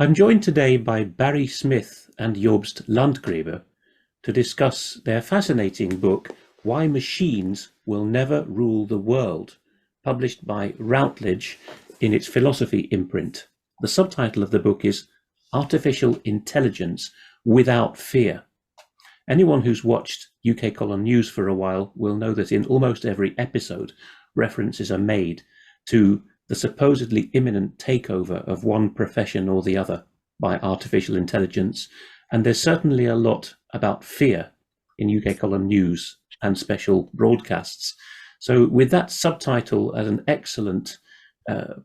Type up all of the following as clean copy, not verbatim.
I'm joined today by Barry Smith and Jobst Landgreber to discuss their fascinating book, Why Machines Will Never Rule the World, published by Routledge in its philosophy imprint. The subtitle of the book is Artificial Intelligence Without Fear. Anyone who's watched UK Column News for a while will know that in almost every episode, references are made to the supposedly imminent takeover of one profession or the other by artificial intelligence, and there's certainly a lot about fear in UK Column News and special broadcasts. So with that subtitle as an excellent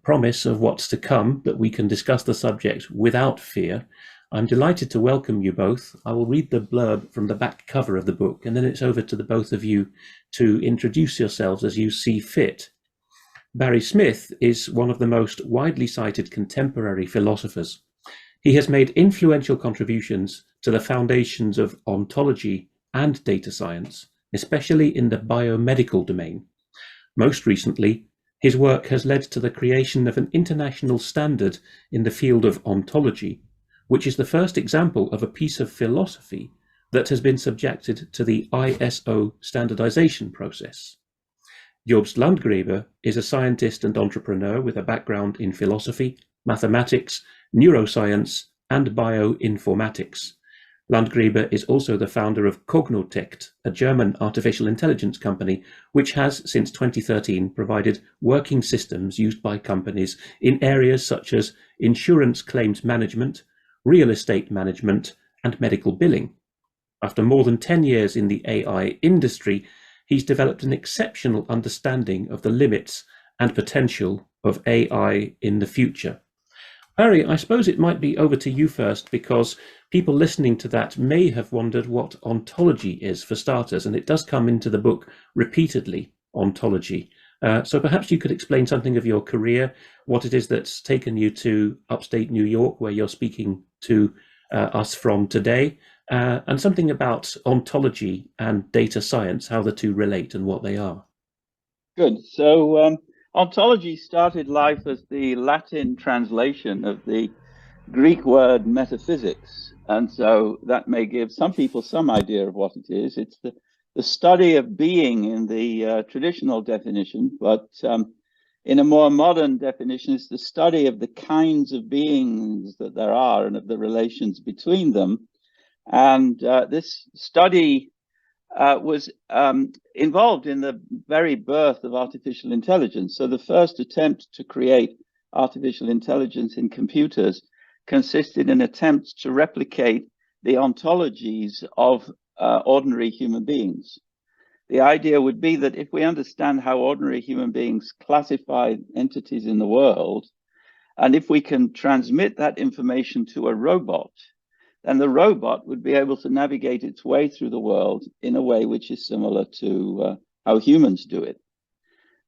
promise of what's to come, that we can discuss the subject without fear, I'm delighted to welcome you both. I will read the blurb from the back cover of the book, and then it's over to the both of you to introduce yourselves as you see fit. Barry Smith is one of the most widely cited contemporary philosophers. He has made influential contributions to the foundations of ontology and data science, especially in the biomedical domain. Most recently, his work has led to the creation of an international standard in the field of ontology, which is the first example of a piece of philosophy that has been subjected to the ISO standardization process. Jobst Landgreber is a scientist and entrepreneur with a background in philosophy, mathematics, neuroscience, and bioinformatics. Landgreber is also the founder of Cognotect, a German artificial intelligence company, which has, since 2013, provided working systems used by companies in areas such as insurance claims management, real estate management, and medical billing. After more than 10 years in the AI industry, he's developed an exceptional understanding of the limits and potential of AI in the future. Barry, I suppose it might be over to you first, because people listening to that may have wondered what ontology is, for starters, and it does come into the book repeatedly, ontology. So perhaps you could explain something of your career, what it is that's taken you to upstate New York, where you're speaking to us from today, and something about ontology and data science, how the two relate and what they are. Good. So ontology started life as the Latin translation of the Greek word metaphysics. And so that may give some people some idea of what it is. It's the study of being in the traditional definition, but in a more modern definition, it's the study of the kinds of beings that there are and of the relations between them. And this study was involved in the very birth of artificial intelligence. So the first attempt to create artificial intelligence in computers consisted in attempts to replicate the ontologies of ordinary human beings. The idea would be that if we understand how ordinary human beings classify entities in the world, and if we can transmit that information to a robot, then the robot would be able to navigate its way through the world in a way which is similar to how humans do it.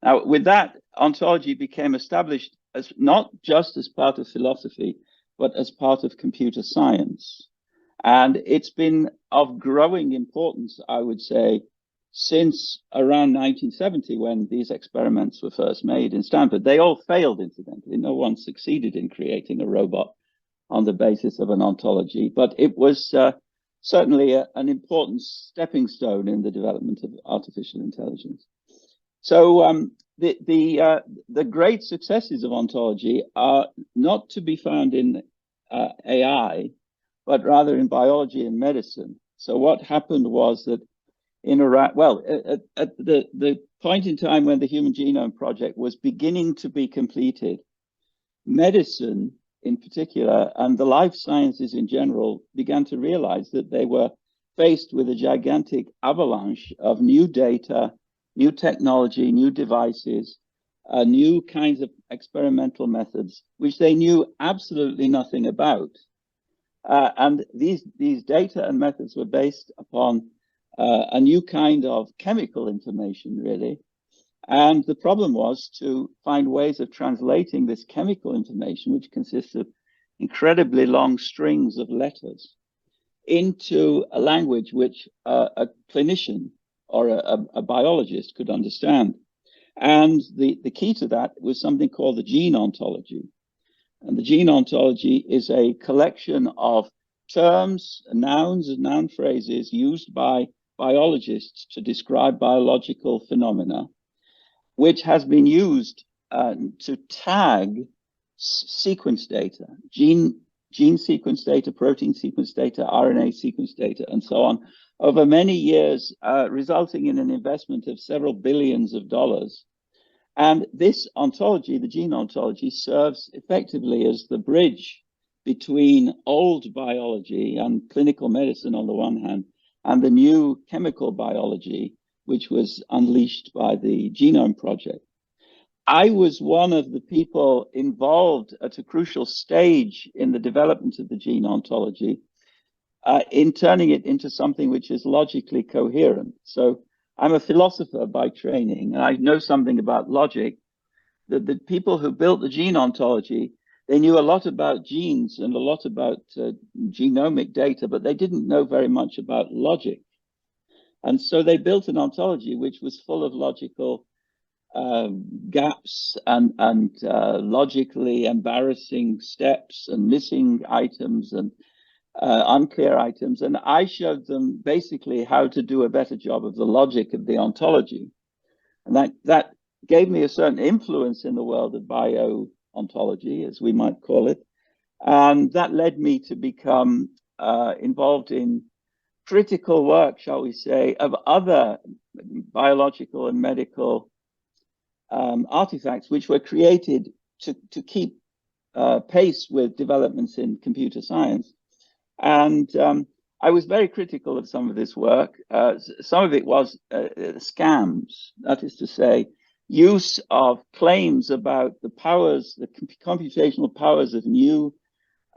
Now, with that, ontology became established as not just as part of philosophy, but as part of computer science. And it's been of growing importance, I would say, since around 1970, when these experiments were first made in Stanford. They all failed, incidentally. No one succeeded in creating a robot on the basis of an ontology, but it was certainly an important stepping stone in the development of artificial intelligence. So the great successes of ontology are not to be found in AI, but rather in biology and medicine. So what happened was that at the point in time when the Human Genome Project was beginning to be completed, medicine in particular, and the life sciences in general, began to realize that they were faced with a gigantic avalanche of new data, new technology, new devices, new kinds of experimental methods, which they knew absolutely nothing about. And these data and methods were based upon a new kind of chemical information, really. And the problem was to find ways of translating this chemical information, which consists of incredibly long strings of letters, into a language which a clinician or a biologist could understand. And the key to that was something called the gene ontology, And the gene ontology is a collection of terms, nouns, and noun phrases used by biologists to describe biological phenomena, which has been used to tag sequence data, gene sequence data, protein sequence data, RNA sequence data, and so on, over many years, resulting in an investment of several billions of dollars. And this ontology, the gene ontology, serves effectively as the bridge between old biology and clinical medicine on the one hand, and the new chemical biology, which was unleashed by the Genome Project. I was one of the people involved at a crucial stage in the development of the gene ontology, in turning it into something which is logically coherent. So I'm a philosopher by training, and I know something about logic. The people who built the gene ontology, they knew a lot about genes and a lot about genomic data, but they didn't know very much about logic. And so they built an ontology which was full of logical gaps and logically embarrassing steps and missing items and unclear items. And I showed them basically how to do a better job of the logic of the ontology. And that gave me a certain influence in the world of bio-ontology, as we might call it. And that led me to become involved in critical work, shall we say, of other biological and medical artifacts which were created to keep pace with developments in computer science. And I was very critical of some of this work. Some of it was scams, that is to say, use of claims about the powers, the computational powers of new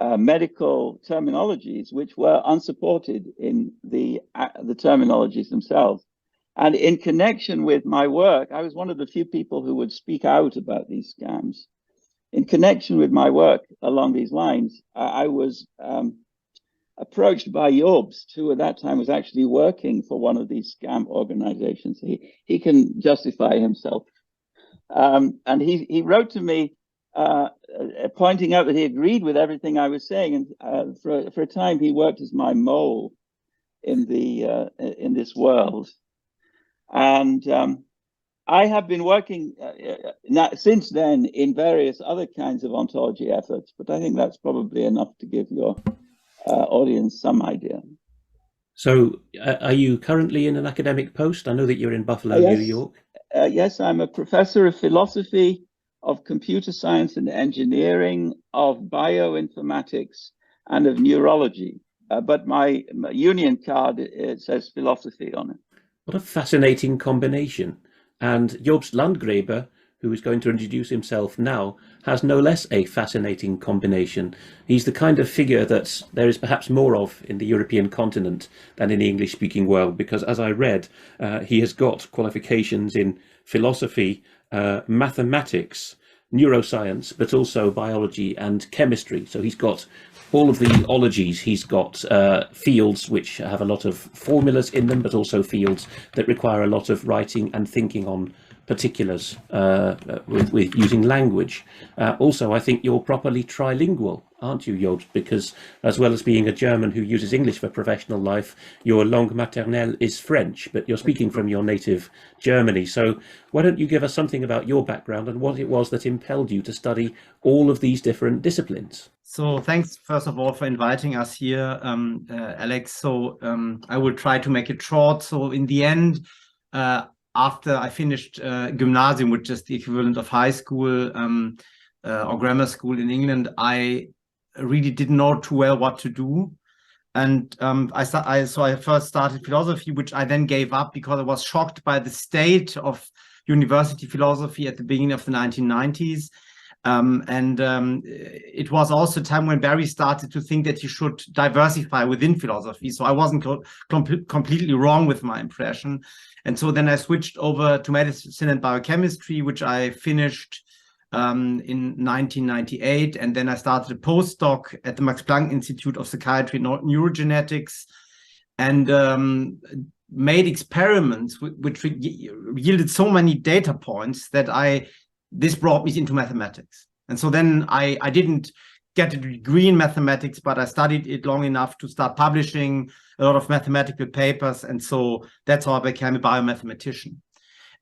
medical terminologies, which were unsupported in the terminologies themselves. And in connection with my work, I was one of the few people who would speak out about these scams. In connection with my work along these lines, I was approached by Jobst, who at that time was actually working for one of these scam organizations. He can justify himself. And he wrote to me pointing out that he agreed with everything I was saying. And for a time, he worked as my mole in this world. And I have been working since then in various other kinds of ontology efforts, but I think that's probably enough to give your audience some idea. So are you currently in an academic post? I know that you're in Buffalo, yes. New York. Yes, I'm a professor of philosophy, of computer science and engineering, of bioinformatics, and of neurology. But my union card, it says philosophy on it. What a fascinating combination. And Jobst Landgreber, who is going to introduce himself now, has no less a fascinating combination. He's the kind of figure that there is perhaps more of in the European continent than in the English-speaking world, because as I read, he has got qualifications in philosophy, mathematics, neuroscience, but also biology and chemistry. So he's got all of the ologies. He's got fields which have a lot of formulas in them, but also fields that require a lot of writing and thinking on particulars with using language. Also, I think you're properly trilingual, aren't you, Jobst? Because as well as being a German who uses English for professional life, your langue maternelle is French, but you're speaking from your native Germany. So why don't you give us something about your background and what it was that impelled you to study all of these different disciplines? So thanks, first of all, for inviting us here, Alex. So I will try to make it short. So in the end, after I finished gymnasium, which is the equivalent of high school or grammar school in England, I really didn't know too well what to do. And so I first started philosophy, which I then gave up because I was shocked by the state of university philosophy at the beginning of the 1990s. It was also a time when Barry started to think that you should diversify within philosophy. So I wasn't completely wrong with my impression. And so then I switched over to medicine and biochemistry, which I finished in 1998. And then I started a postdoc at the Max Planck Institute of Psychiatry and Neurogenetics, and made experiments which yielded so many data points that this brought me into mathematics. And so then I didn't get a degree in mathematics, but I studied it long enough to start publishing a lot of mathematical papers. And so that's how I became a biomathematician.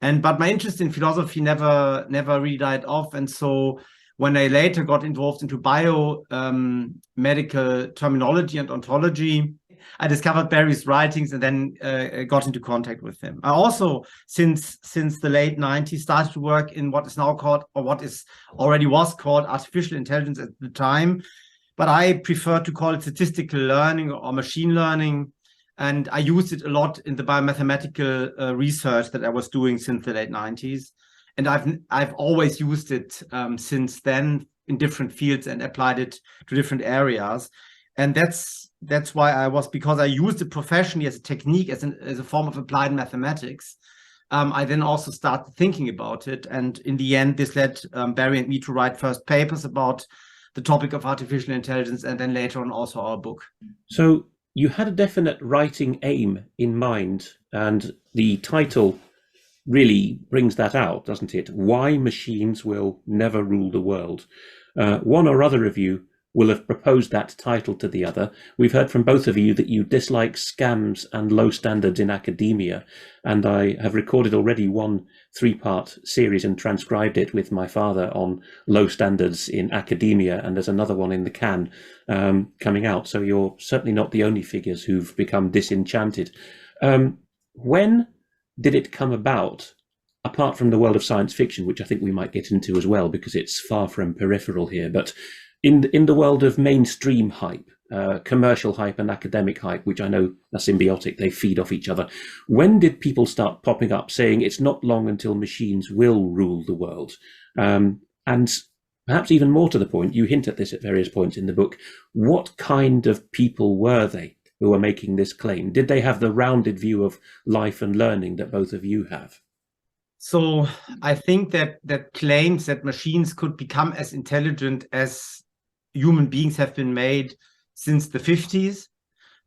But my interest in philosophy never really died off. And so when I later got involved into medical terminology and ontology, I discovered Barry's writings and then got into contact with him. I also, since the late 90s, started to work in what is now called, or what is already was called, artificial intelligence at the time. But I prefer to call it statistical learning or machine learning. And I used it a lot in the biomathematical research that I was doing since the late 90s. And I've always used it since then in different fields and applied it to different areas. And that's why because I used it professionally as a technique, as a form of applied mathematics. I then also started thinking about it. And in the end, this led Barry and me to write first papers about the topic of artificial intelligence, and then later on also our book. So you had a definite writing aim in mind, and the title really brings that out, doesn't it? Why Machines Will Never Rule the World. One or other of you will have proposed that title to the other. We've heard from both of you that you dislike scams and low standards in academia, and I have recorded already one 3-part series and transcribed it with my father on low standards in academia, and there's another one in the can coming out, so you're certainly not the only figures who've become disenchanted. When did it come about, apart from the world of science fiction, which I think we might get into as well because it's far from peripheral here, but in the world of mainstream hype, commercial hype and academic hype, which I know are symbiotic, they feed off each other. When did people start popping up saying it's not long until machines will rule the world? And perhaps even more to the point, you hint at this at various points in the book, what kind of people were they who were making this claim? Did they have the rounded view of life and learning that both of you have? So I think that claims that machines could become as intelligent as human beings have been made since the 50s.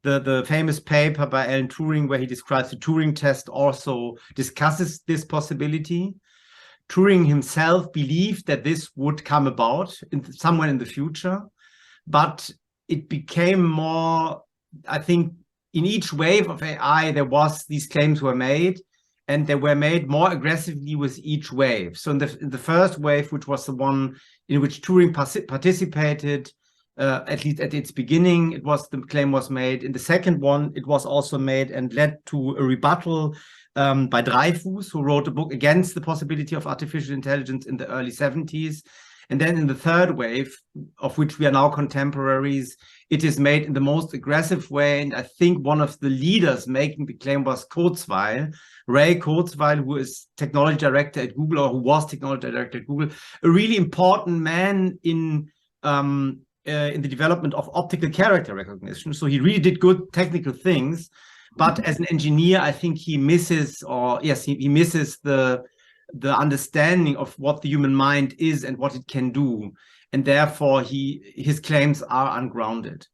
The famous paper by Alan Turing, where he describes the Turing test, also discusses this possibility. Turing himself believed that this would come about somewhere in the future, but it became more, I think, in each wave of AI, these claims were made, and they were made more aggressively with each wave. So in the first wave, which was the one in which Turing participated, at least at its beginning, the claim was made. In the second one, it was also made and led to a rebuttal by Dreyfus, who wrote a book against the possibility of artificial intelligence in the early 70s. And then in the third wave, of which we are now contemporaries, it is made in the most aggressive way. And I think one of the leaders making the claim was Kurzweil, Ray Kurzweil, who is technology director at Google, or who was technology director at Google, a really important man in the development of optical character recognition. So he really did good technical things. But as an engineer, I think he misses the understanding of what the human mind is and what it can do, and therefore his claims are ungrounded.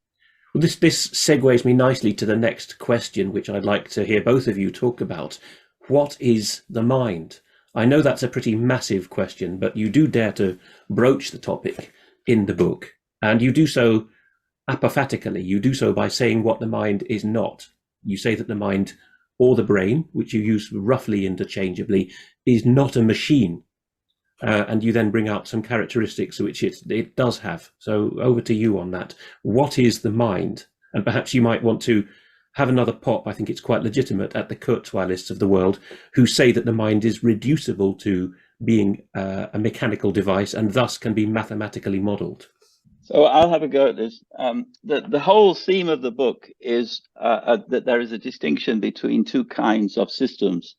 Well, this segues me nicely to the next question, which I'd like to hear both of you talk about. What is the mind? I know that's a pretty massive question, but you do dare to broach the topic in the book, and you do so apophatically. You do so by saying what the mind is not. You say that the mind, or the brain, which you use roughly interchangeably, is not a machine. And you then bring out some characteristics which it does have. So over to you on that. What is the mind? And perhaps you might want to have another pop, I think it's quite legitimate, at the Kurzweilists of the world, who say that the mind is reducible to being a mechanical device and thus can be mathematically modeled. So I'll have a go at this. The whole theme of the book is that there is a distinction between two kinds of systems.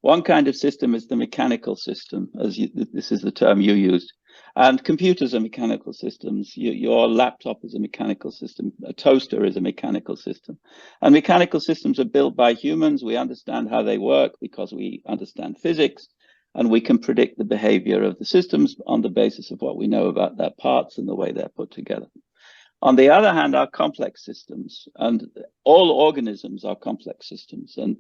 One kind of system is the mechanical system, this is the term you used, and computers are mechanical systems. Your laptop is a mechanical system. A toaster is a mechanical system. And mechanical systems are built by humans. We understand how they work because we understand physics, and we can predict the behavior of the systems on the basis of what we know about their parts and the way they're put together. On the other hand, are complex systems, and all organisms are complex systems, and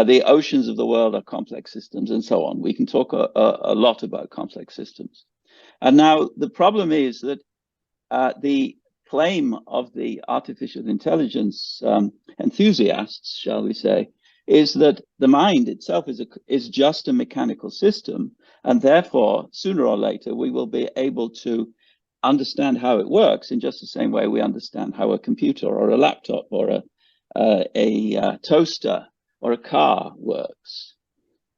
the oceans of the world are complex systems, and so on. We can talk a lot about complex systems. And now the problem is that the claim of the artificial intelligence enthusiasts, shall we say, is that the mind itself is just a mechanical system, and therefore sooner or later we will be able to understand how it works in just the same way we understand how a computer or a laptop or a toaster or a car works.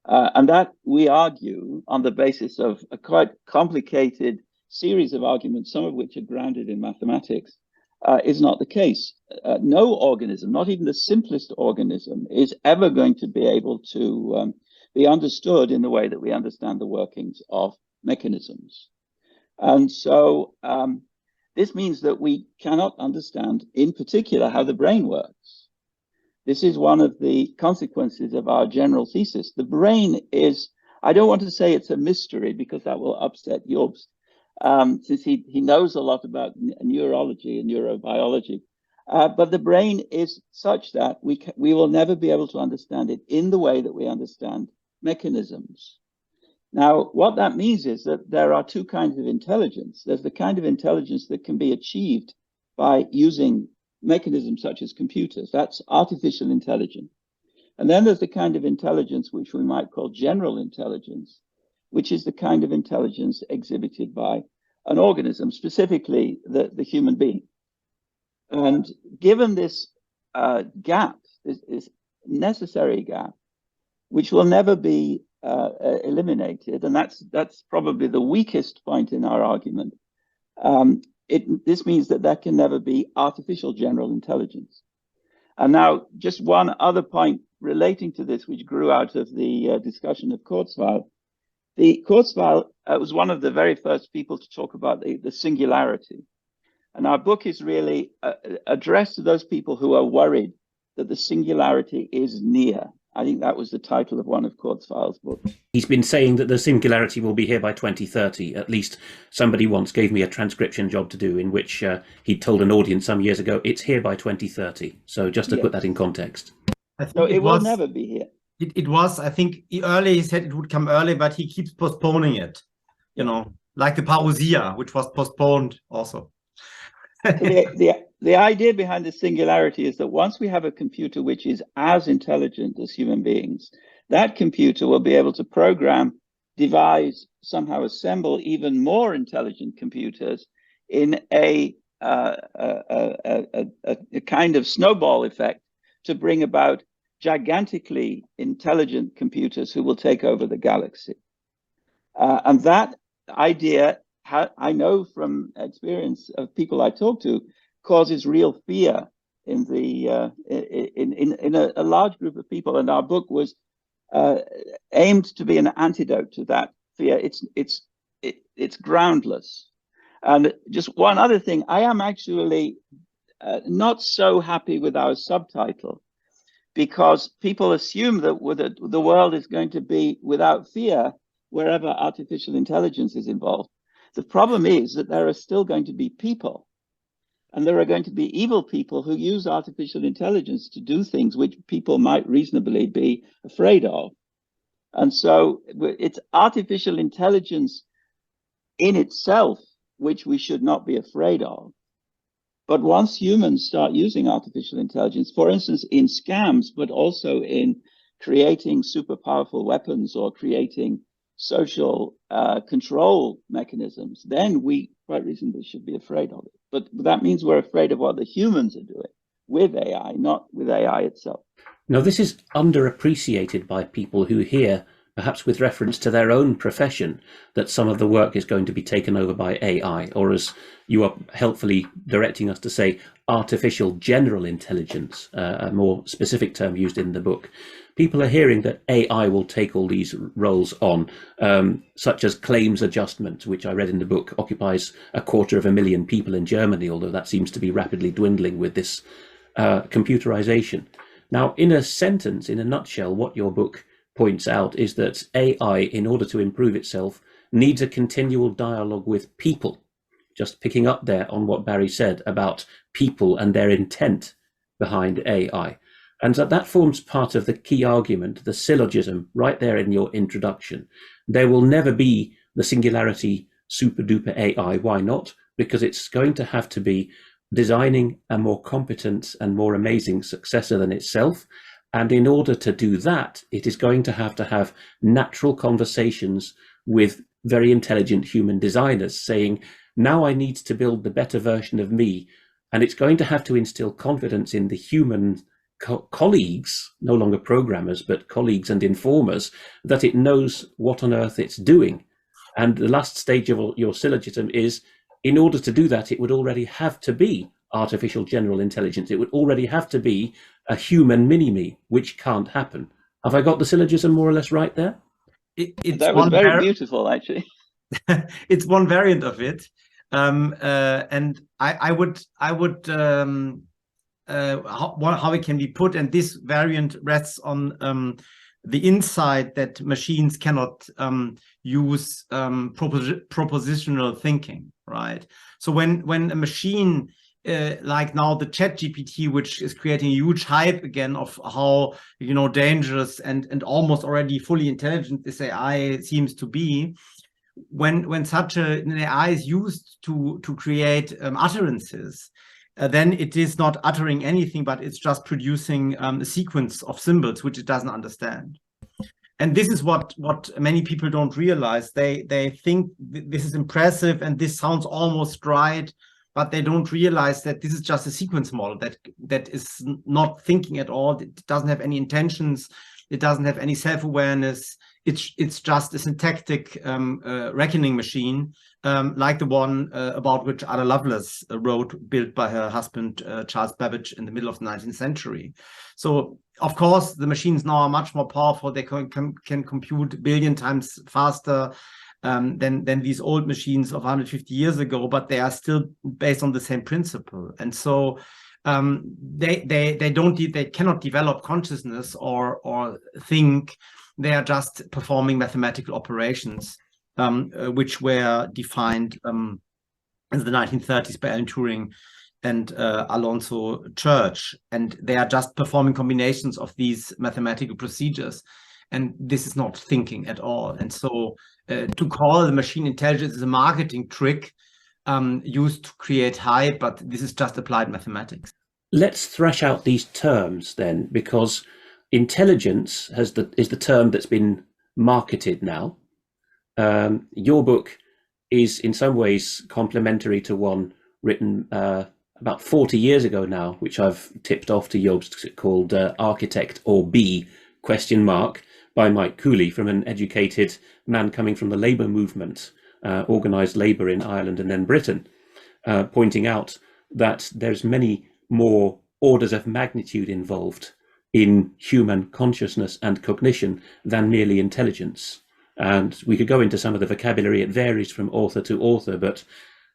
And that we argue on the basis of a quite complicated series of arguments, some of which are grounded in mathematics, is not the case. No organism, not even the simplest organism, is ever going to be able to be understood in the way that we understand the workings of mechanisms. And so this means that we cannot understand, in particular, how the brain works. This is one of the consequences of our general thesis. The brain is, I don't want to say it's a mystery because that will upset Jobst, since he knows a lot about neurology and neurobiology. But the brain is such that we will never be able to understand it in the way that we understand mechanisms. Now, what that means is that there are two kinds of intelligence. There's the kind of intelligence that can be achieved by using mechanisms such as computers. That's artificial intelligence. And then there's the kind of intelligence which we might call general intelligence, which is the kind of intelligence exhibited by an organism, specifically the human being. And given this gap, this necessary gap, which will never be eliminated, and that's probably the weakest point in our argument, this means that there can never be artificial general intelligence. And now, just one other point relating to this, which grew out of the discussion of Kurzweil. Kurzweil was one of the very first people to talk about the singularity. And our book is really addressed to those people who are worried that the singularity is near. I think that was the title of one of Kurzweil's books. He's been saying that the singularity will be here by 2030. At least somebody once gave me a transcription job to do in which he told an audience some years ago, it's here by 2030. So just to put that in context. So it will never be here. It was, I think, early he said it would come early, but he keeps postponing it, you know, like the parousia, which was postponed also. The idea behind the singularity is that once we have a computer which is as intelligent as human beings, that computer will be able to program, devise, somehow assemble even more intelligent computers in a kind of snowball effect to bring about gigantically intelligent computers who will take over the galaxy. And that idea, I know from experience of people I talk to, causes real fear in a large group of people, and our book was aimed to be an antidote to that fear. It's groundless. And just one other thing, I am actually not so happy with our subtitle, because people assume that the world is going to be without fear wherever artificial intelligence is involved. The problem is that there are still going to be people. And there are going to be evil people who use artificial intelligence to do things which people might reasonably be afraid of. And so it's artificial intelligence in itself, which we should not be afraid of. But once humans start using artificial intelligence, for instance, in scams, but also in creating super powerful weapons or creating social control mechanisms, then we quite reasonably should be afraid of it. But that means we're afraid of what the humans are doing with AI, not with AI itself. Now, this is underappreciated by people who hear, perhaps with reference to their own profession, that some of the work is going to be taken over by AI, or as you are helpfully directing us to say, artificial general intelligence, a more specific term used in the book. People are hearing that AI will take all these roles on, such as claims adjustment, which I read in the book occupies 250,000 people in Germany, although that seems to be rapidly dwindling with this computerization. Now, in a sentence, in a nutshell, what your book points out is that AI, in order to improve itself, needs a continual dialogue with people. Just picking up there on what Barry said about people and their intent behind AI. And that forms part of the key argument, the syllogism, right there in your introduction. There will never be the singularity super duper AI. Why not? Because it's going to have to be designing a more competent and more amazing successor than itself. And in order to do that, it is going to have natural conversations with very intelligent human designers saying, now I need to build the better version of me. And it's going to have to instill confidence in the human colleagues, no longer programmers, but colleagues and informers, that it knows what on earth it's doing. And the last stage of your syllogism is, in order to do that, it would already have to be artificial general intelligence. It would already have to be a human mini-me, which can't happen. Have I got the syllogism more or less right there? That was very beautiful, actually. It's one variant of it. And I would how it can be put, and this variant rests on the insight that machines cannot use propositional thinking, right? So when a machine like now the ChatGPT, which is creating a huge hype again of how dangerous and almost already fully intelligent this AI seems to be, when such an AI is used to create utterances, then it is not uttering anything, but it's just producing a sequence of symbols which it doesn't understand. And this is what many people don't realize. They think this is impressive and this sounds almost right, but they don't realize that this is just a sequence model that is not thinking at all. It doesn't have any intentions. It doesn't have any self-awareness. It's just a syntactic reckoning machine, like the one about which Ada Lovelace wrote, built by her husband Charles Babbage in the middle of the 19th century. So, of course, the machines now are much more powerful. They can compute a billion times faster than these old machines of 150 years ago, but they are still based on the same principle. And so they cannot develop consciousness or think. They are just performing mathematical operations, which were defined in the 1930s by Alan Turing and Alonzo Church. And they are just performing combinations of these mathematical procedures. And this is not thinking at all. And so to call the machine intelligence is a marketing trick used to create hype, but this is just applied mathematics. Let's thresh out these terms then, because intelligence is the term that's been marketed now. Your book is in some ways complementary to one written about 40 years ago now, which I've tipped off to Jobst, called Architect or B ? By Mike Cooley, from an educated man coming from the labour movement, organised labour in Ireland and then Britain, pointing out that there's many more orders of magnitude involved in human consciousness and cognition than merely intelligence. And we could go into some of the vocabulary. It varies from author to author, but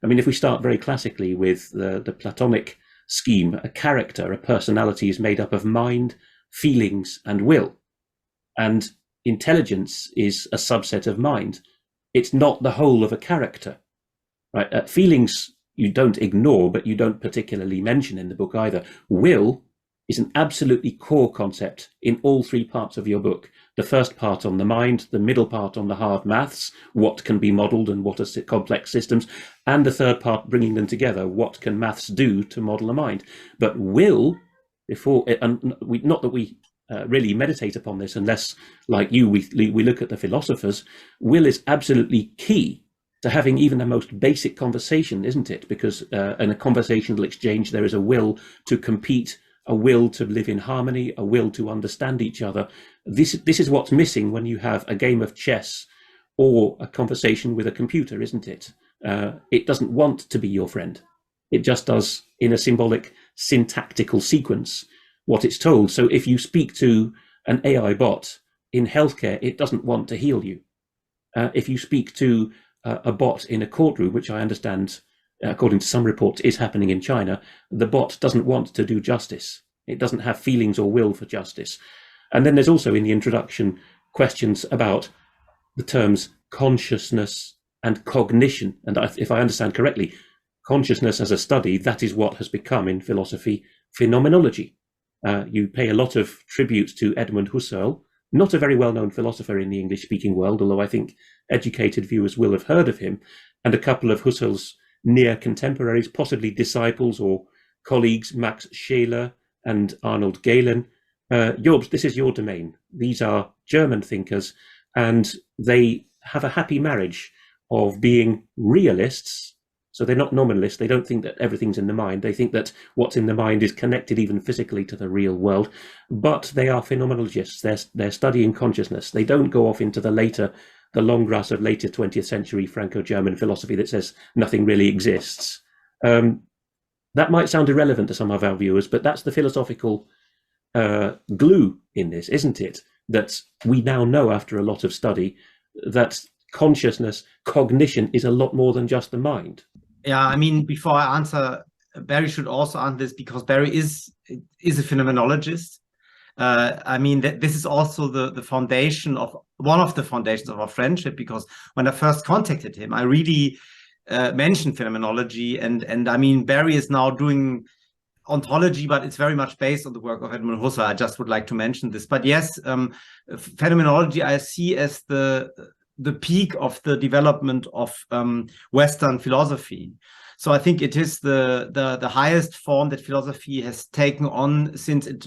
I mean, if we start very classically with the Platonic scheme, a character, a personality is made up of mind, feelings, and will. And intelligence is a subset of mind. It's not the whole of a character, right? Feelings you don't ignore, but you don't particularly mention in the book either. Will is an absolutely core concept in all three parts of your book. The first part on the mind, the middle part on the hard maths, what can be modelled and what are complex systems, and the third part bringing them together, what can maths do to model a mind. But will, not that we really meditate upon this unless, like you, we look at the philosophers, will is absolutely key to having even the most basic conversation, isn't it? Because in a conversational exchange, there is a will to compete, a will to live in harmony, a will to understand each other. This is what's missing when you have a game of chess or a conversation with a computer, isn't it? It doesn't want to be your friend. It just does, in a symbolic syntactical sequence, what it's told. So if you speak to an AI bot in healthcare, it doesn't want to heal you. If you speak to a bot in a courtroom, which I understand, according to some reports, is happening in China, the bot doesn't want to do justice. It doesn't have feelings or will for justice. And then there's also in the introduction questions about the terms consciousness and cognition. And if I understand correctly, consciousness as a study, that is what has become in philosophy phenomenology. You pay a lot of tribute to Edmund Husserl, not a very well-known philosopher in the English-speaking world, although I think educated viewers will have heard of him, and a couple of Husserl's near contemporaries, possibly disciples or colleagues, Max Scheler and Arnold Gehlen. Jobst, this is your domain. These are German thinkers, and they have a happy marriage of being realists. So they're not nominalists. They don't think that everything's in the mind. They think that what's in the mind is connected even physically to the real world. But they are phenomenologists. They're studying consciousness. They don't go off into the long grass of later 20th century Franco-German philosophy that says nothing really exists. That might sound irrelevant to some of our viewers, but that's the philosophical glue in this, isn't it? That we now know after a lot of study that consciousness, cognition is a lot more than just the mind. Yeah, I mean, before I answer, Barry should also answer this, because Barry is a phenomenologist. I mean, this is also the foundation of one of the foundations of our friendship, because when I first contacted him, I really mentioned phenomenology, and I mean, Barry is now doing ontology, but it's very much based on the work of Edmund Husserl. I just would like to mention this. But yes, phenomenology I see as the peak of the development of Western philosophy. So I think it is the highest form that philosophy has taken on since it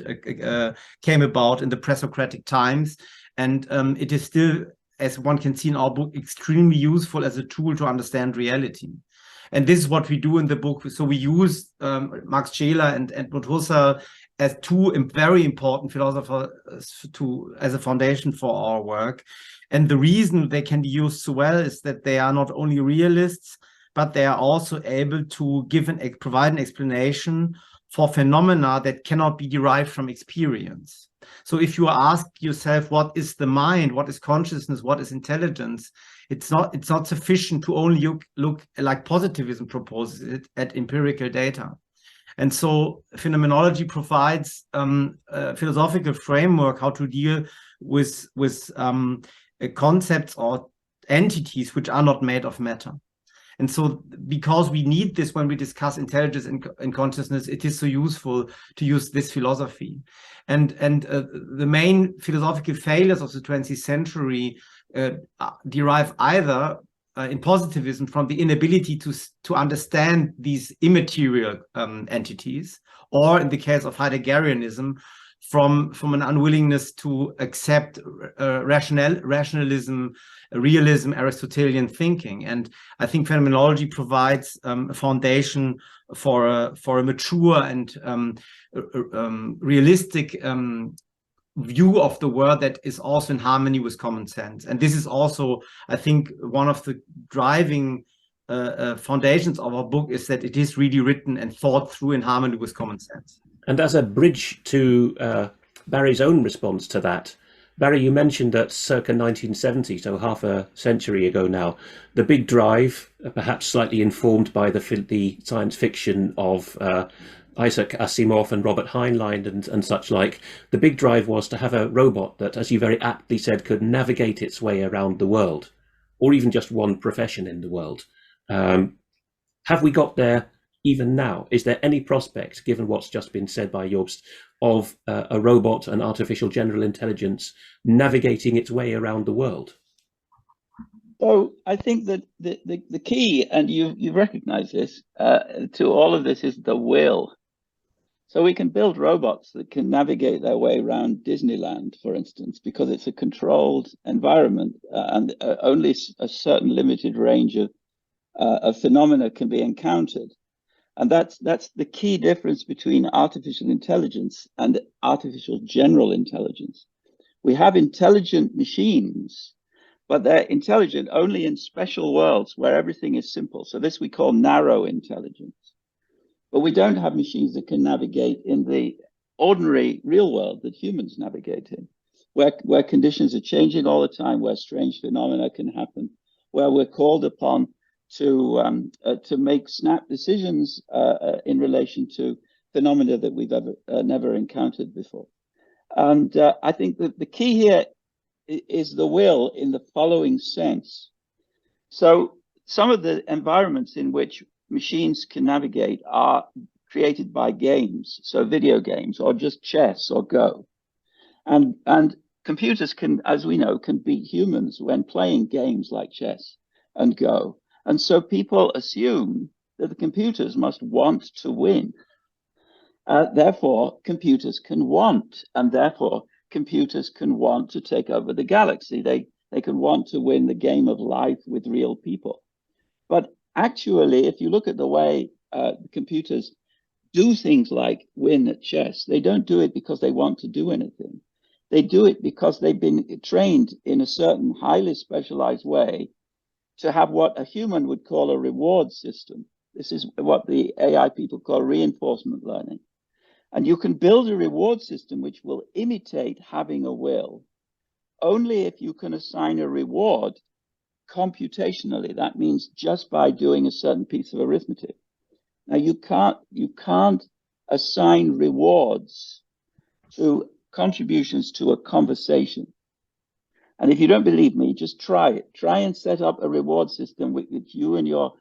came about in the pre-Socratic times. And it is still, as one can see in our book, extremely useful as a tool to understand reality. And this is what we do in the book. So we use Max Scheler and Edmund Husserl as two very important philosophers as a foundation for our work. And the reason they can be used so well is that they are not only realists, but they are also able to provide an explanation for phenomena that cannot be derived from experience. So if you ask yourself, what is the mind, what is consciousness, what is intelligence, it's not sufficient to only look like positivism proposes it at empirical data. And so phenomenology provides a philosophical framework how to deal with concepts or entities which are not made of matter. And so because we need this when we discuss intelligence and consciousness, it is so useful to use this philosophy. And the main philosophical failures of the 20th century derive either in positivism from the inability to understand these immaterial entities, or in the case of Heideggerianism, from an unwillingness to accept rationalism, realism, Aristotelian thinking. And I think phenomenology provides a foundation for a mature and realistic view of the world that is also in harmony with common sense. And this is also, I think, one of the driving foundations of our book, is that it is really written and thought through in harmony with common sense. And as a bridge to Barry's own response to that, Barry, you mentioned that circa 1970, so half a century ago now, the big drive, perhaps slightly informed by the science fiction of Isaac Asimov and Robert Heinlein and such like, the big drive was to have a robot that, as you very aptly said, could navigate its way around the world, or even just one profession in the world. Have we got there even now? Is there any prospect, given what's just been said by Jobst, of a robot, an artificial general intelligence, navigating its way around the world? So I think that the key, and you recognize this, to all of this is the will. So we can build robots that can navigate their way around Disneyland, for instance, because it's a controlled environment, and only a certain limited range of phenomena can be encountered. And that's the key difference between artificial intelligence and artificial general intelligence. We have intelligent machines, but they're intelligent only in special worlds where everything is simple. So this we call narrow intelligence. But we don't have machines that can navigate in the ordinary real world that humans navigate in, where conditions are changing all the time, where strange phenomena can happen, where we're called upon to make snap decisions in relation to phenomena that we've never encountered before. And I think that the key here is the will, in the following sense. So some of the environments in which machines can navigate are created by games, so video games, or just chess or Go. And computers can, as we know, can beat humans when playing games like chess and Go. And so people assume that the computers must want to win. Therefore, computers can want, and therefore computers can want to take over the galaxy. They can want to win the game of life with real people. But actually, if you look at the way the computers do things like win at chess, they don't do it because they want to do anything. They do it because they've been trained in a certain highly specialized way to have what a human would call a reward system. This is what the AI people call reinforcement learning. And you can build a reward system which will imitate having a will only if you can assign a reward computationally. That means just by doing a certain piece of arithmetic. Now you can't assign rewards to contributions to a conversation. And if you don't believe me, just try it. Try and set up a reward system which you and your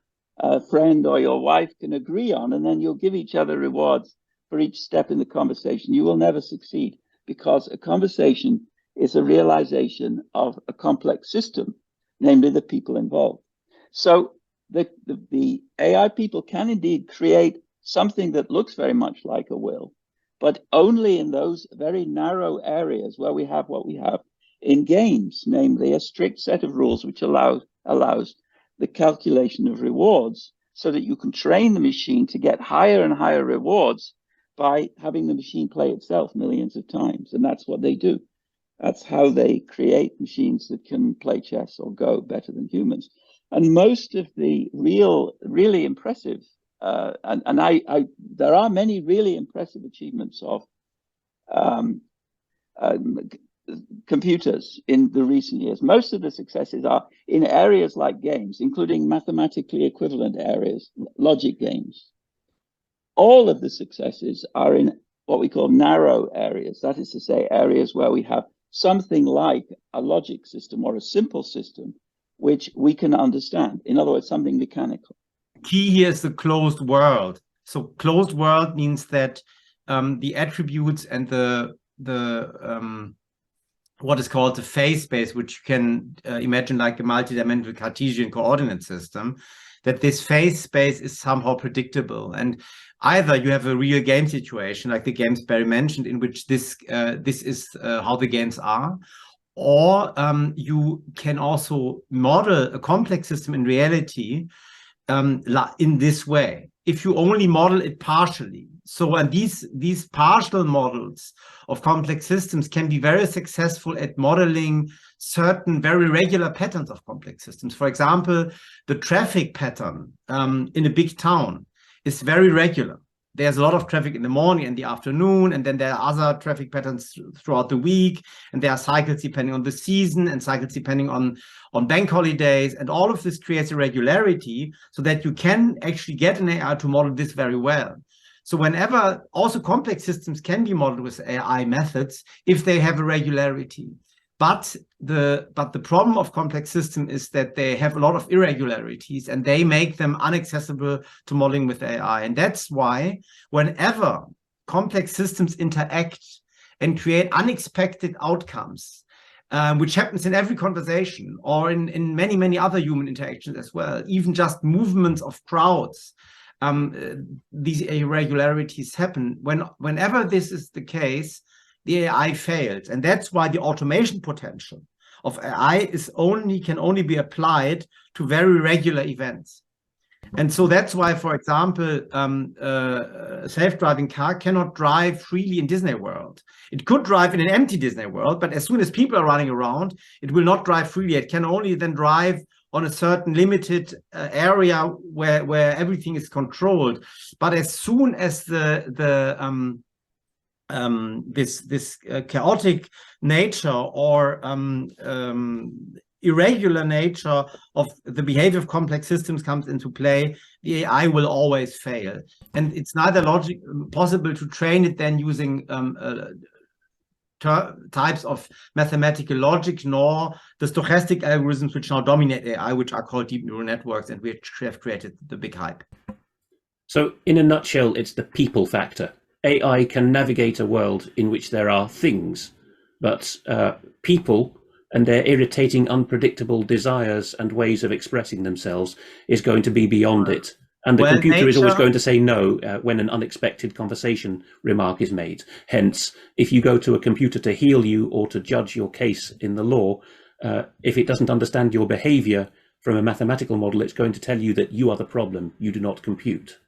friend or your wife can agree on, and then you'll give each other rewards for each step in the conversation. You will never succeed because a conversation is a realization of a complex system, namely the people involved. So the AI people can indeed create something that looks very much like a will, but only in those very narrow areas where we have what we have in games, namely a strict set of rules which allows the calculation of rewards so that you can train the machine to get higher and higher rewards by having the machine play itself millions of times. And that's what they do. That's how they create machines that can play chess or Go better than humans. And most of the really impressive, there are many really impressive achievements of computers in the recent years. Most of the successes are in areas like games, including mathematically equivalent areas, logic games. All of the successes are in what we call narrow areas. That is to say, areas where we have something like a logic system or a simple system which we can understand. In other words, something mechanical. Key here is the closed world. So closed world means that the attributes and the what is called the phase space, which you can imagine like a multidimensional Cartesian coordinate system, that this phase space is somehow predictable. And either you have a real game situation, like the games Barry mentioned, in which this is how the games are, or you can also model a complex system in reality in this way, if you only model it partially. So, and these partial models of complex systems can be very successful at modeling certain very regular patterns of complex systems. For example, the traffic pattern in a big town is very regular. There's a lot of traffic in the morning and the afternoon, and then there are other traffic patterns throughout the week, and there are cycles depending on the season and cycles depending on bank holidays, and all of this creates a regularity so that you can actually get an AI to model this very well. So whenever also complex systems can be modeled with AI methods if they have a regularity. But the problem of complex systems is that they have a lot of irregularities and they make them inaccessible to modeling with AI. And that's why whenever complex systems interact and create unexpected outcomes, which happens in every conversation or in many, many other human interactions as well, even just movements of crowds, these irregularities happen. Whenever this is the case, the AI fails. And that's why the automation potential of AI can only be applied to very regular events. And so that's why, for example, a self-driving car cannot drive freely in Disney World. It could drive in an empty Disney World, but as soon as people are running around, it will not drive freely. It can only then drive on a certain limited area where everything is controlled. But as soon as this chaotic nature or irregular nature of the behavior of complex systems comes into play, the AI will always fail. And it's neither possible to train it then using types of mathematical logic, nor the stochastic algorithms which now dominate AI, which are called deep neural networks and which have created the big hype. So in a nutshell, it's the people factor. AI can navigate a world in which there are things, but people and their irritating, unpredictable desires and ways of expressing themselves is going to be beyond it. And the computer is always going to say no when an unexpected conversation remark is made. Hence, if you go to a computer to heal you or to judge your case in the law, if it doesn't understand your behavior from a mathematical model, it's going to tell you that you are the problem, you do not compute.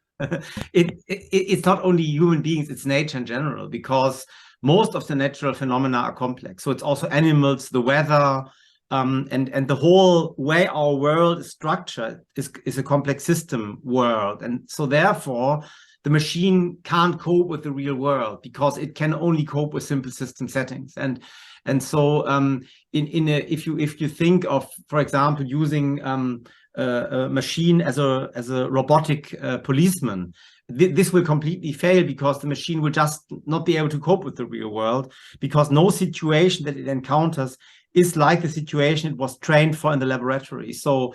It's not only human beings, it's nature in general, because most of the natural phenomena are complex. So it's also animals, the weather, and the whole way our world is structured is a complex system world. And so therefore, the machine can't cope with the real world because it can only cope with simple system settings. And so if you think of, for example, using a machine as a robotic policeman, this will completely fail because the machine will just not be able to cope with the real world, because no situation that it encounters is like the situation it was trained for in the laboratory. So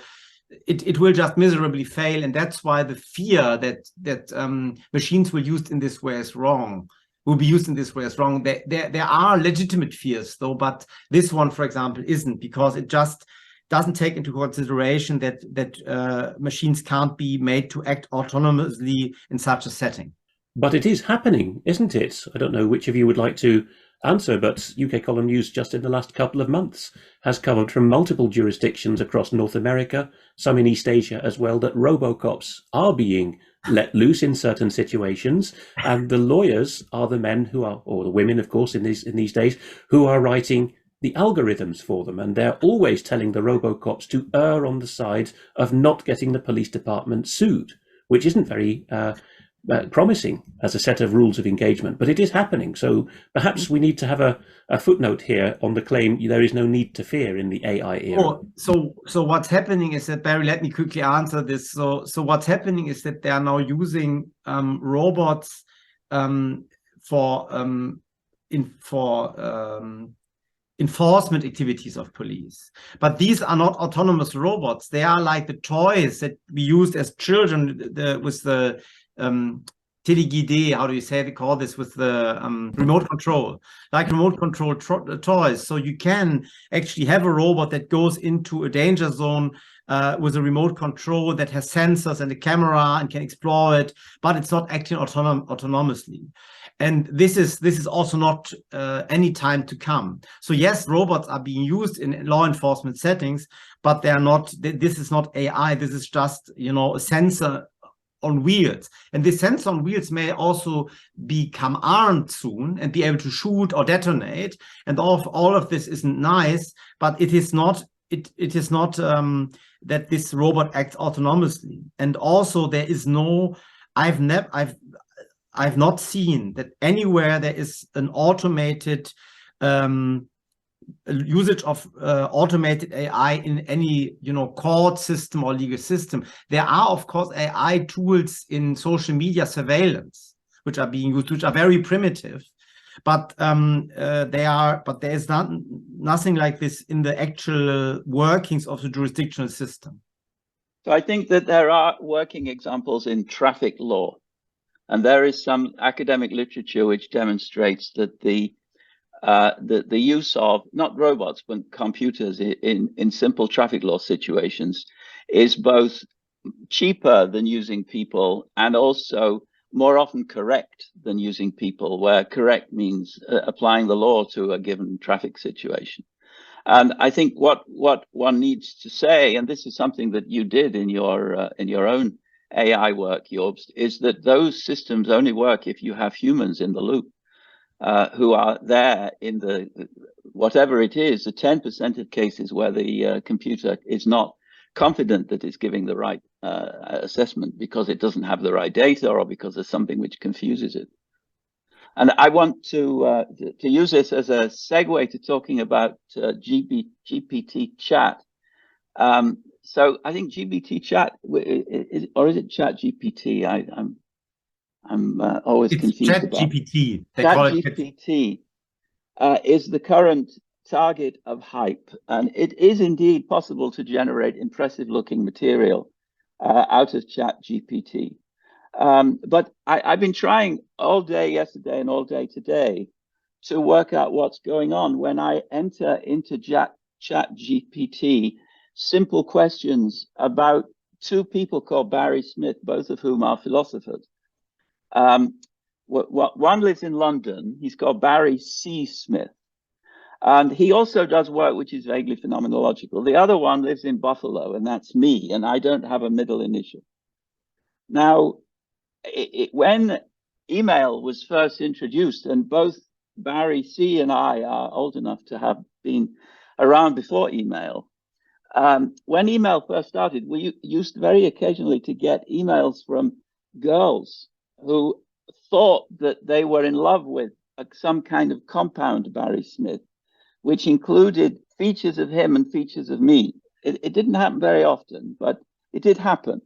it will just miserably fail, and that's why the fear that machines will be used in this way is wrong. There are legitimate fears though, but this one, for example, isn't, because it just doesn't take into consideration that machines can't be made to act autonomously in such a setting. But it is happening, isn't it? I don't know which of you would like to answer, but UK Column News just in the last couple of months has covered from multiple jurisdictions across North America, some in East Asia as well, that robocops are being let loose in certain situations, and the lawyers are the men who are, or the women, of course, in these days, who are writing the algorithms for them, and they're always telling the robocops to err on the side of not getting the police department sued, which isn't very promising as a set of rules of engagement, but it is happening. So perhaps we need to have a footnote here on the claim there is no need to fear in the AI era. So what's happening is that, Barry, let me quickly answer this. So what's happening is that they are now using robots for enforcement activities of police. But these are not autonomous robots. They are like the toys that we used as children with the teleguidé, how do you say they call this, with the remote control, like remote control toys. So you can actually have a robot that goes into a danger zone with a remote control that has sensors and a camera and can explore it, but it's not acting autonomously. And this is also not any time to come. So yes, robots are being used in law enforcement settings, but they are not. This is not AI. This is just, a sensor on wheels. And this sensor on wheels may also become armed soon and be able to shoot or detonate. And all of this isn't nice, but it is not. It is not that this robot acts autonomously. And also there is no. I've not seen that anywhere there is an automated usage of automated AI in any court system or legal system. There are, of course, AI tools in social media surveillance which are being used, which are very primitive, but there is nothing like this in the actual workings of the jurisdictional system. So I think that there are working examples in traffic law. And there is some academic literature which demonstrates that the use of not robots but computers in simple traffic law situations is both cheaper than using people and also more often correct than using people, where correct means applying the law to a given traffic situation. And I think what one needs to say, and this is something that you did in your own AI work, Jobst, is that those systems only work if you have humans in the loop who are there in the, whatever it is, the 10% of cases where the computer is not confident that it's giving the right assessment because it doesn't have the right data or because there's something which confuses it. And I want to use this as a segue to talking about GPT chat. So I think GPT chat, or is it Chat GPT? I'm always confused Chat about GPT. Chat GPT is the current target of hype, and it is indeed possible to generate impressive-looking material out of Chat GPT. But I've been trying all day yesterday and all day today to work out what's going on when I enter into ChatGPT simple questions about two people called Barry Smith, both of whom are philosophers. One lives in London. He's called Barry C. Smith. And he also does work which is vaguely phenomenological. The other one lives in Buffalo, and that's me, and I don't have a middle initial. Now, when email was first introduced, and both Barry C. and I are old enough to have been around before email, when email first started, we used very occasionally to get emails from girls who thought that they were in love with some kind of compound Barry Smith, which included features of him and features of me. It didn't happen very often, but it did happen.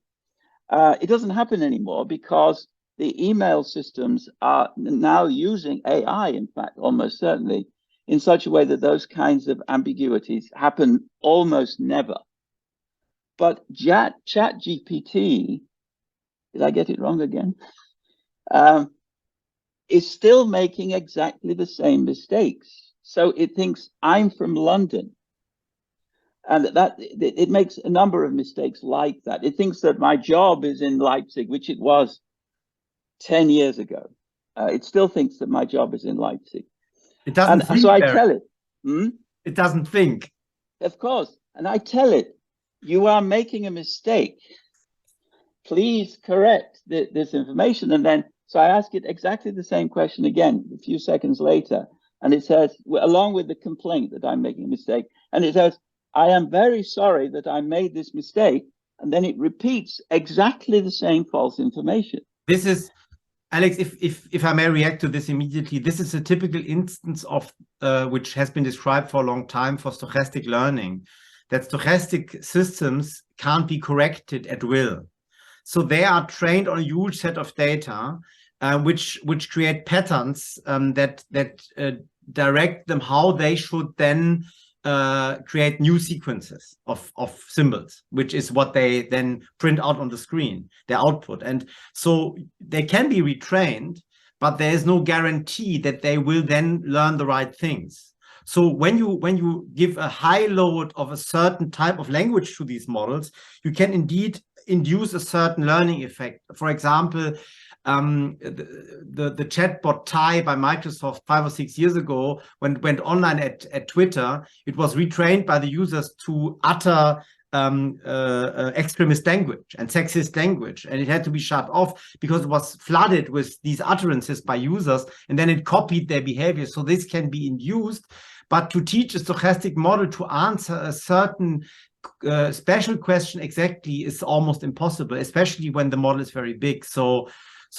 It doesn't happen anymore because the email systems are now using AI, in fact, almost certainly, in such a way that those kinds of ambiguities happen almost never. But ChatGPT, did I get it wrong again? Is still making exactly the same mistakes. So it thinks I'm from London. And that it makes a number of mistakes like that. It thinks that my job is in Leipzig, which it was 10 years ago. It still thinks that my job is in Leipzig. It doesn't think. So I tell it. It doesn't think. Of course. And I tell it, you are making a mistake. Please correct this information. And then, so I ask it exactly the same question again a few seconds later. And it says, along with the complaint that I'm making a mistake, and it says, I am very sorry that I made this mistake. And then it repeats exactly the same false information. This is, Alex, if I may react to this immediately, this is a typical instance of which has been described for a long time for stochastic learning, that stochastic systems can't be corrected at will. So they are trained on a huge set of data, which create patterns that direct them how they should then create new sequences of symbols, which is what they then print out on the screen, their output. And so they can be retrained, but there is no guarantee that they will then learn the right things. So when you give a high load of a certain type of language to these models, you can indeed induce a certain learning effect. For example, the chatbot Tai by Microsoft 5 or 6 years ago, when it went online at Twitter, it was retrained by the users to utter extremist language and sexist language, and it had to be shut off because it was flooded with these utterances by users, and then it copied their behavior. So this can be induced, but to teach a stochastic model to answer a certain special question exactly is almost impossible, especially when the model is very big. So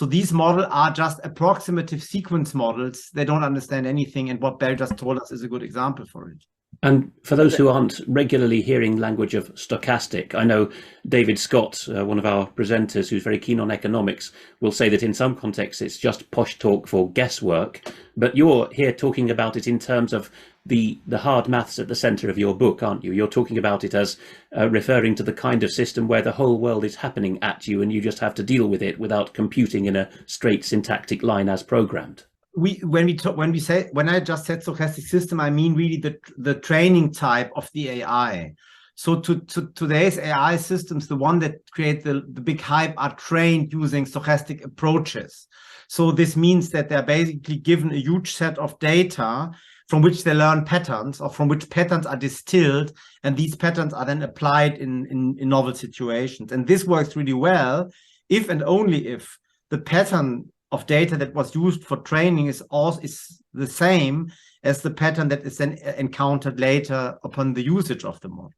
these models are just approximative sequence models. They don't understand anything, and what Barry just told us is a good example for it. And for those who aren't regularly hearing language of stochastic, I know David Scott, one of our presenters who's very keen on economics, will say that in some contexts it's just posh talk for guesswork, but you're here talking about it in terms of the hard maths at the center of your book, aren't you? You're talking about it as referring to the kind of system where the whole world is happening at you and you just have to deal with it without computing in a straight syntactic line as programmed. When I just said stochastic system, I mean really the training type of the AI. So to today's AI systems, the one that create the big hype are trained using stochastic approaches. So this means that they're basically given a huge set of data from which they learn patterns, or from which patterns are distilled, and these patterns are then applied in novel situations. And this works really well if and only if the pattern of data that was used for training is the same as the pattern that is then encountered later upon the usage of the model.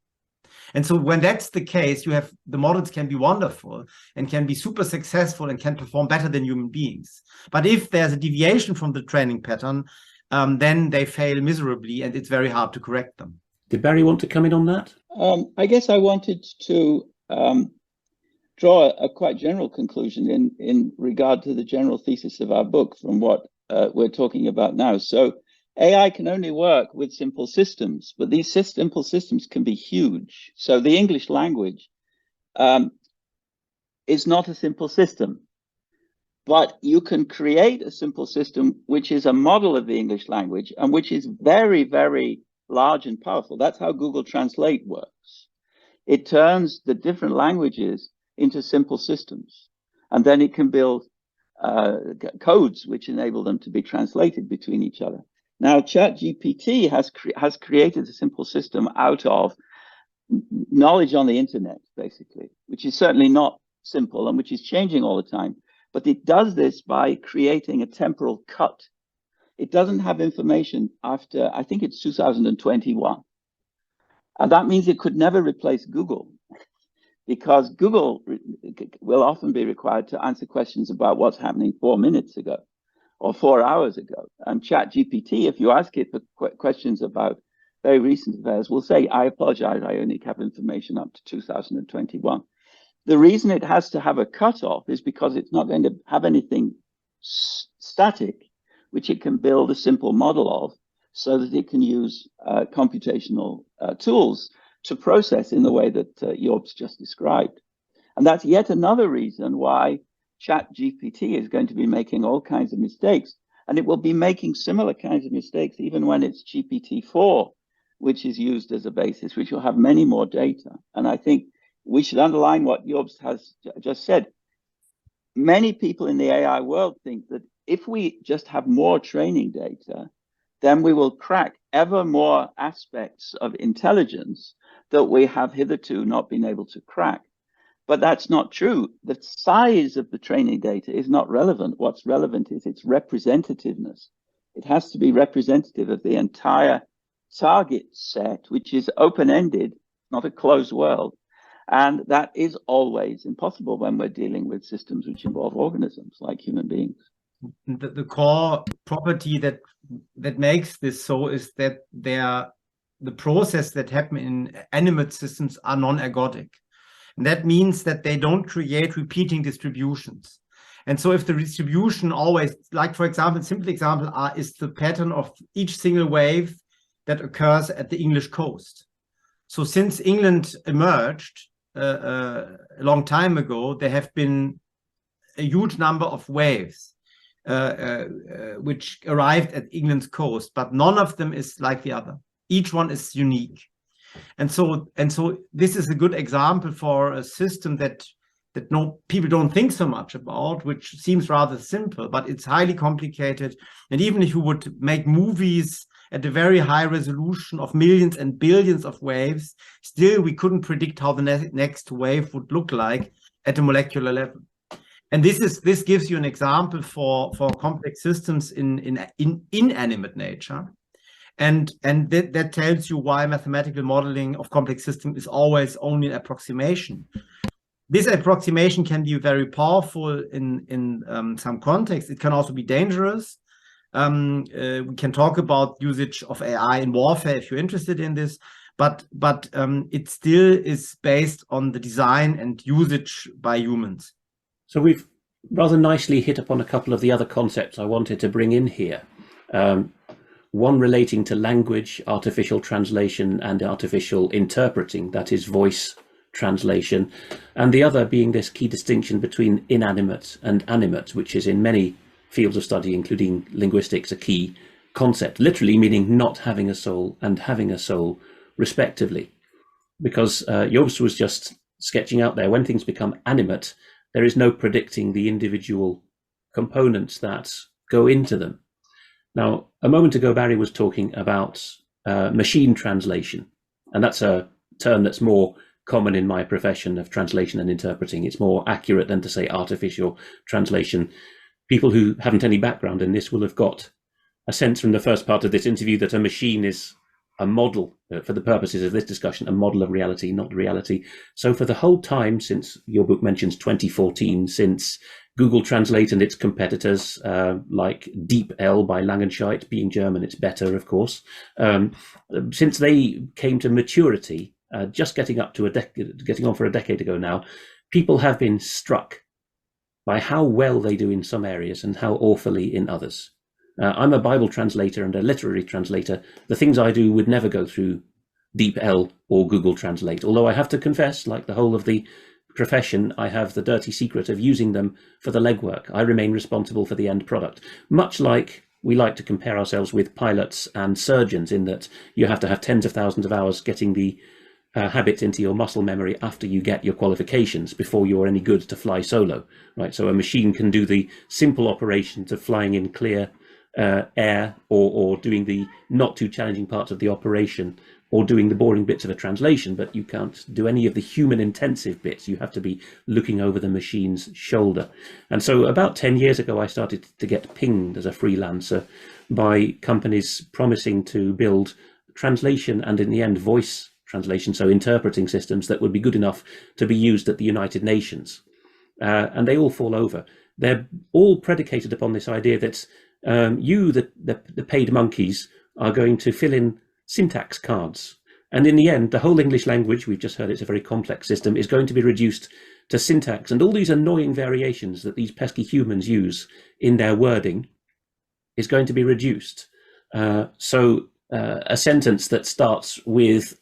And so when that's the case, the models can be wonderful and can be super successful and can perform better than human beings. But if there's a deviation from the training pattern, then they fail miserably, and it's very hard to correct them. Did Barry want to come in on that? I guess I wanted to draw a quite general conclusion in regard to the general thesis of our book from what we're talking about now. So AI can only work with simple systems, but these simple systems can be huge. So the English language is not a simple system. But you can create a simple system which is a model of the English language and which is very, very large and powerful. That's how Google Translate works. It turns the different languages into simple systems, and then it can build codes which enable them to be translated between each other. Now, ChatGPT has created a simple system out of knowledge on the internet, basically, which is certainly not simple and which is changing all the time. But it does this by creating a temporal cut. It doesn't have information after, I think it's 2021. And that means it could never replace Google, because Google will often be required to answer questions about what's happening 4 minutes ago or 4 hours ago. And ChatGPT, if you ask it for questions about very recent affairs, will say, I apologize, I only have information up to 2021. The reason it has to have a cutoff is because it's not going to have anything static, which it can build a simple model of, so that it can use computational tools to process in the way that Jobst just described. And that's yet another reason why ChatGPT is going to be making all kinds of mistakes. And it will be making similar kinds of mistakes even when it's GPT-4, which is used as a basis, which will have many more data. And I think we should underline what Jobst has just said. Many people in the AI world think that if we just have more training data, then we will crack ever more aspects of intelligence that we have hitherto not been able to crack. But that's not true. The size of the training data is not relevant. What's relevant is its representativeness. It has to be representative of the entire target set, which is open-ended, not a closed world. And that is always impossible when we're dealing with systems which involve organisms like human beings. The core property that makes this so is that the process that happen in animate systems are non-ergodic. And that means that they don't create repeating distributions. And so if the distribution always, like for example, simple example is the pattern of each single wave that occurs at the English coast. So since England emerged a long time ago, there have been a huge number of waves which arrived at England's coast, but none of them is like the other. Each one is unique. And so this is a good example for a system that people don't think so much about, which seems rather simple, but it's highly complicated. And even if you would make movies at a very high resolution of millions and billions of waves, still we couldn't predict how the next wave would look like at a molecular level. And this gives you an example for complex systems in inanimate nature. And that tells you why mathematical modeling of complex systems is always only an approximation. This approximation can be very powerful in some contexts. It can also be dangerous. We can talk about usage of AI in warfare if you're interested in this, but it still is based on the design and usage by humans. So we've rather nicely hit upon a couple of the other concepts I wanted to bring in here. One relating to language, artificial translation, and artificial interpreting, that is voice translation, and the other being this key distinction between inanimate and animate, which is in many fields of study, including linguistics, a key concept, literally meaning not having a soul and having a soul, respectively. Because Jobst was just sketching out there, when things become animate, there is no predicting the individual components that go into them. Now, a moment ago, Barry was talking about machine translation, and that's a term that's more common in my profession of translation and interpreting. It's more accurate than to say artificial translation. People who haven't any background in this will have got a sense from the first part of this interview that a machine is a model, for the purposes of this discussion, a model of reality, not reality. So for the whole time since your book mentions 2014, since Google Translate and its competitors like DeepL by Langenscheidt, being German, it's better, of course, since they came to maturity, just getting on for a decade ago now, people have been struck by how well they do in some areas and how awfully in others. I'm a Bible translator and a literary translator. The things I do would never go through DeepL or Google Translate, although I have to confess, like the whole of the profession, I have the dirty secret of using them for the legwork. I remain responsible for the end product. Much like we like to compare ourselves with pilots and surgeons, in that you have to have tens of thousands of hours getting the habits into your muscle memory after you get your qualifications before you're any good to fly solo, right? So a machine can do the simple operations of flying in clear air, or doing the not too challenging parts of the operation, or doing the boring bits of a translation, but you can't do any of the human intensive bits. You have to be looking over the machine's shoulder. And so about 10 years ago, I started to get pinged as a freelancer by companies promising to build translation and in the end voice translation, so interpreting systems that would be good enough to be used at the United Nations. And they all fall over. They're all predicated upon this idea that you, the paid monkeys, are going to fill in syntax cards. And in the end, the whole English language, we've just heard it's a very complex system, is going to be reduced to syntax and all these annoying variations that these pesky humans use in their wording is going to be reduced. So a sentence that starts with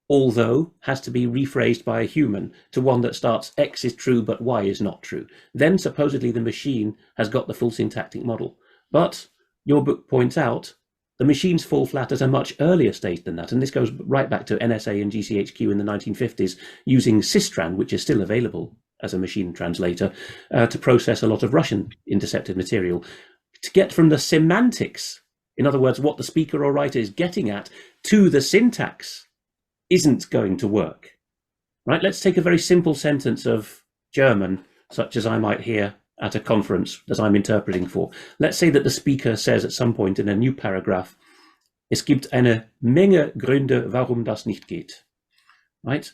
although has to be rephrased by a human to one that starts X is true but Y is not true. Then supposedly the machine has got the full syntactic model. But your book points out the machines fall flat at a much earlier stage than that. And this goes right back to NSA and GCHQ in the 1950s, using Systran, which is still available as a machine translator, to process a lot of Russian intercepted material. To get from the semantics, in other words, what the speaker or writer is getting at, to the syntax isn't going to work. Right? Let's take a very simple sentence of German, such as I might hear at a conference that I'm interpreting for. Let's say that the speaker says at some point in a new paragraph, es gibt eine Menge Gründe, warum das nicht geht. Right?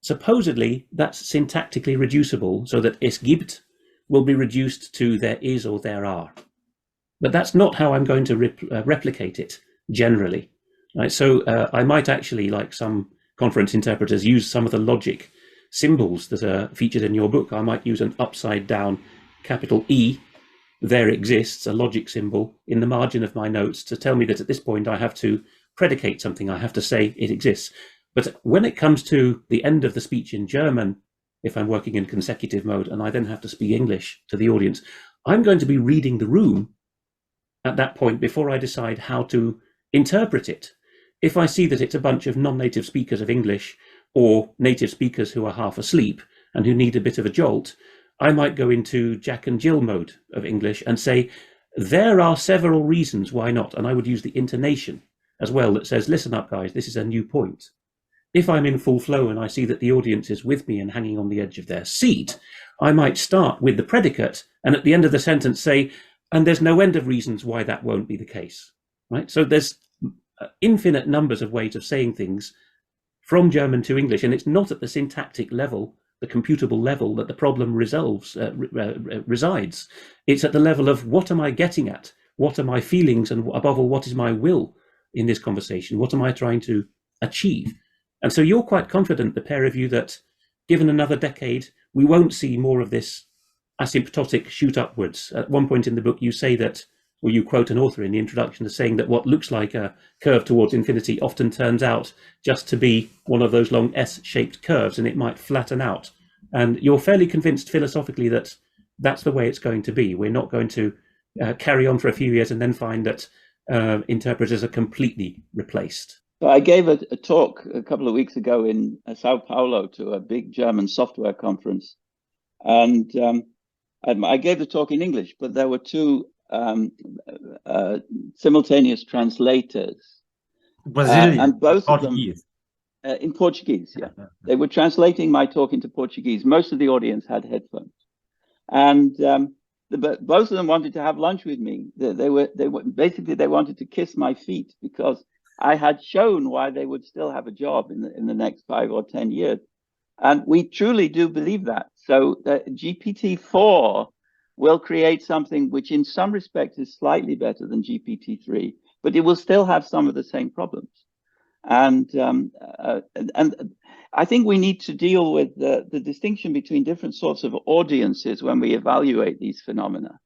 Supposedly, that's syntactically reducible so that es gibt will be reduced to there is or there are. But that's not how I'm going to replicate it generally. Right? So I might actually, like some conference interpreters, use some of the logic symbols that are featured in your book. I might use an upside down capital E, there exists, a logic symbol in the margin of my notes to tell me that at this point I have to predicate something. I have to say it exists. But when it comes to the end of the speech in German, if I'm working in consecutive mode and I then have to speak English to the audience, I'm going to be reading the room at that point before I decide how to interpret it. If I see that it's a bunch of non-native speakers of English or native speakers who are half asleep and who need a bit of a jolt, I might go into Jack and Jill mode of English and say, there are several reasons why not. And I would use the intonation as well that says, listen up, guys, this is a new point. If I'm in full flow and I see that the audience is with me and hanging on the edge of their seat, I might start with the predicate and at the end of the sentence say, and there's no end of reasons why that won't be the case. Right? So there's infinite numbers of ways of saying things from German to English, and it's not at the syntactic level, the computable level, that the problem resides. It's at the level of what am I getting at? What are my feelings? And above all, what is my will in this conversation? What am I trying to achieve? And so you're quite confident, the pair of you, that given another decade, we won't see more of this asymptotic shoot upwards. At one point in the book, you say that, or you quote an author in the introduction as saying that what looks like a curve towards infinity often turns out just to be one of those long S-shaped curves, and it might flatten out. And you're fairly convinced philosophically that that's the way it's going to be. We're not going to carry on for a few years and then find that interpreters are completely replaced. I gave a talk a couple of weeks ago in Sao Paulo to a big German software conference. And I gave the talk in English, but there were two simultaneous translators, Brazilian, and both Portuguese. Of them in Portuguese. Yeah, they were translating my talk into Portuguese. Most of the audience had headphones, and but both of them wanted to have lunch with me. They wanted to kiss my feet because I had shown why they would still have a job in the next 5 or 10 years, and we truly do believe that. So GPT-4 will create something which in some respects is slightly better than GPT-3, but it will still have some of the same problems. And I think we need to deal with the distinction between different sorts of audiences when we evaluate these phenomena.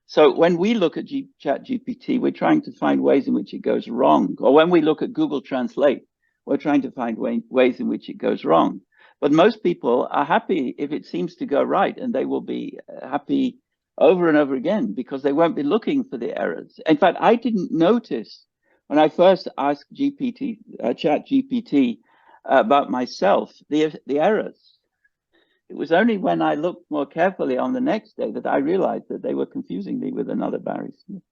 So when we look at ChatGPT, we're trying to find ways in which it goes wrong. Or when we look at Google Translate, we're trying to find ways in which it goes wrong. But most people are happy if it seems to go right, and they will be happy over and over again because they won't be looking for the errors. In fact, I didn't notice when I first asked Chat GPT about myself, the errors. It was only when I looked more carefully on the next day that I realized that they were confusing me with another Barry Smith.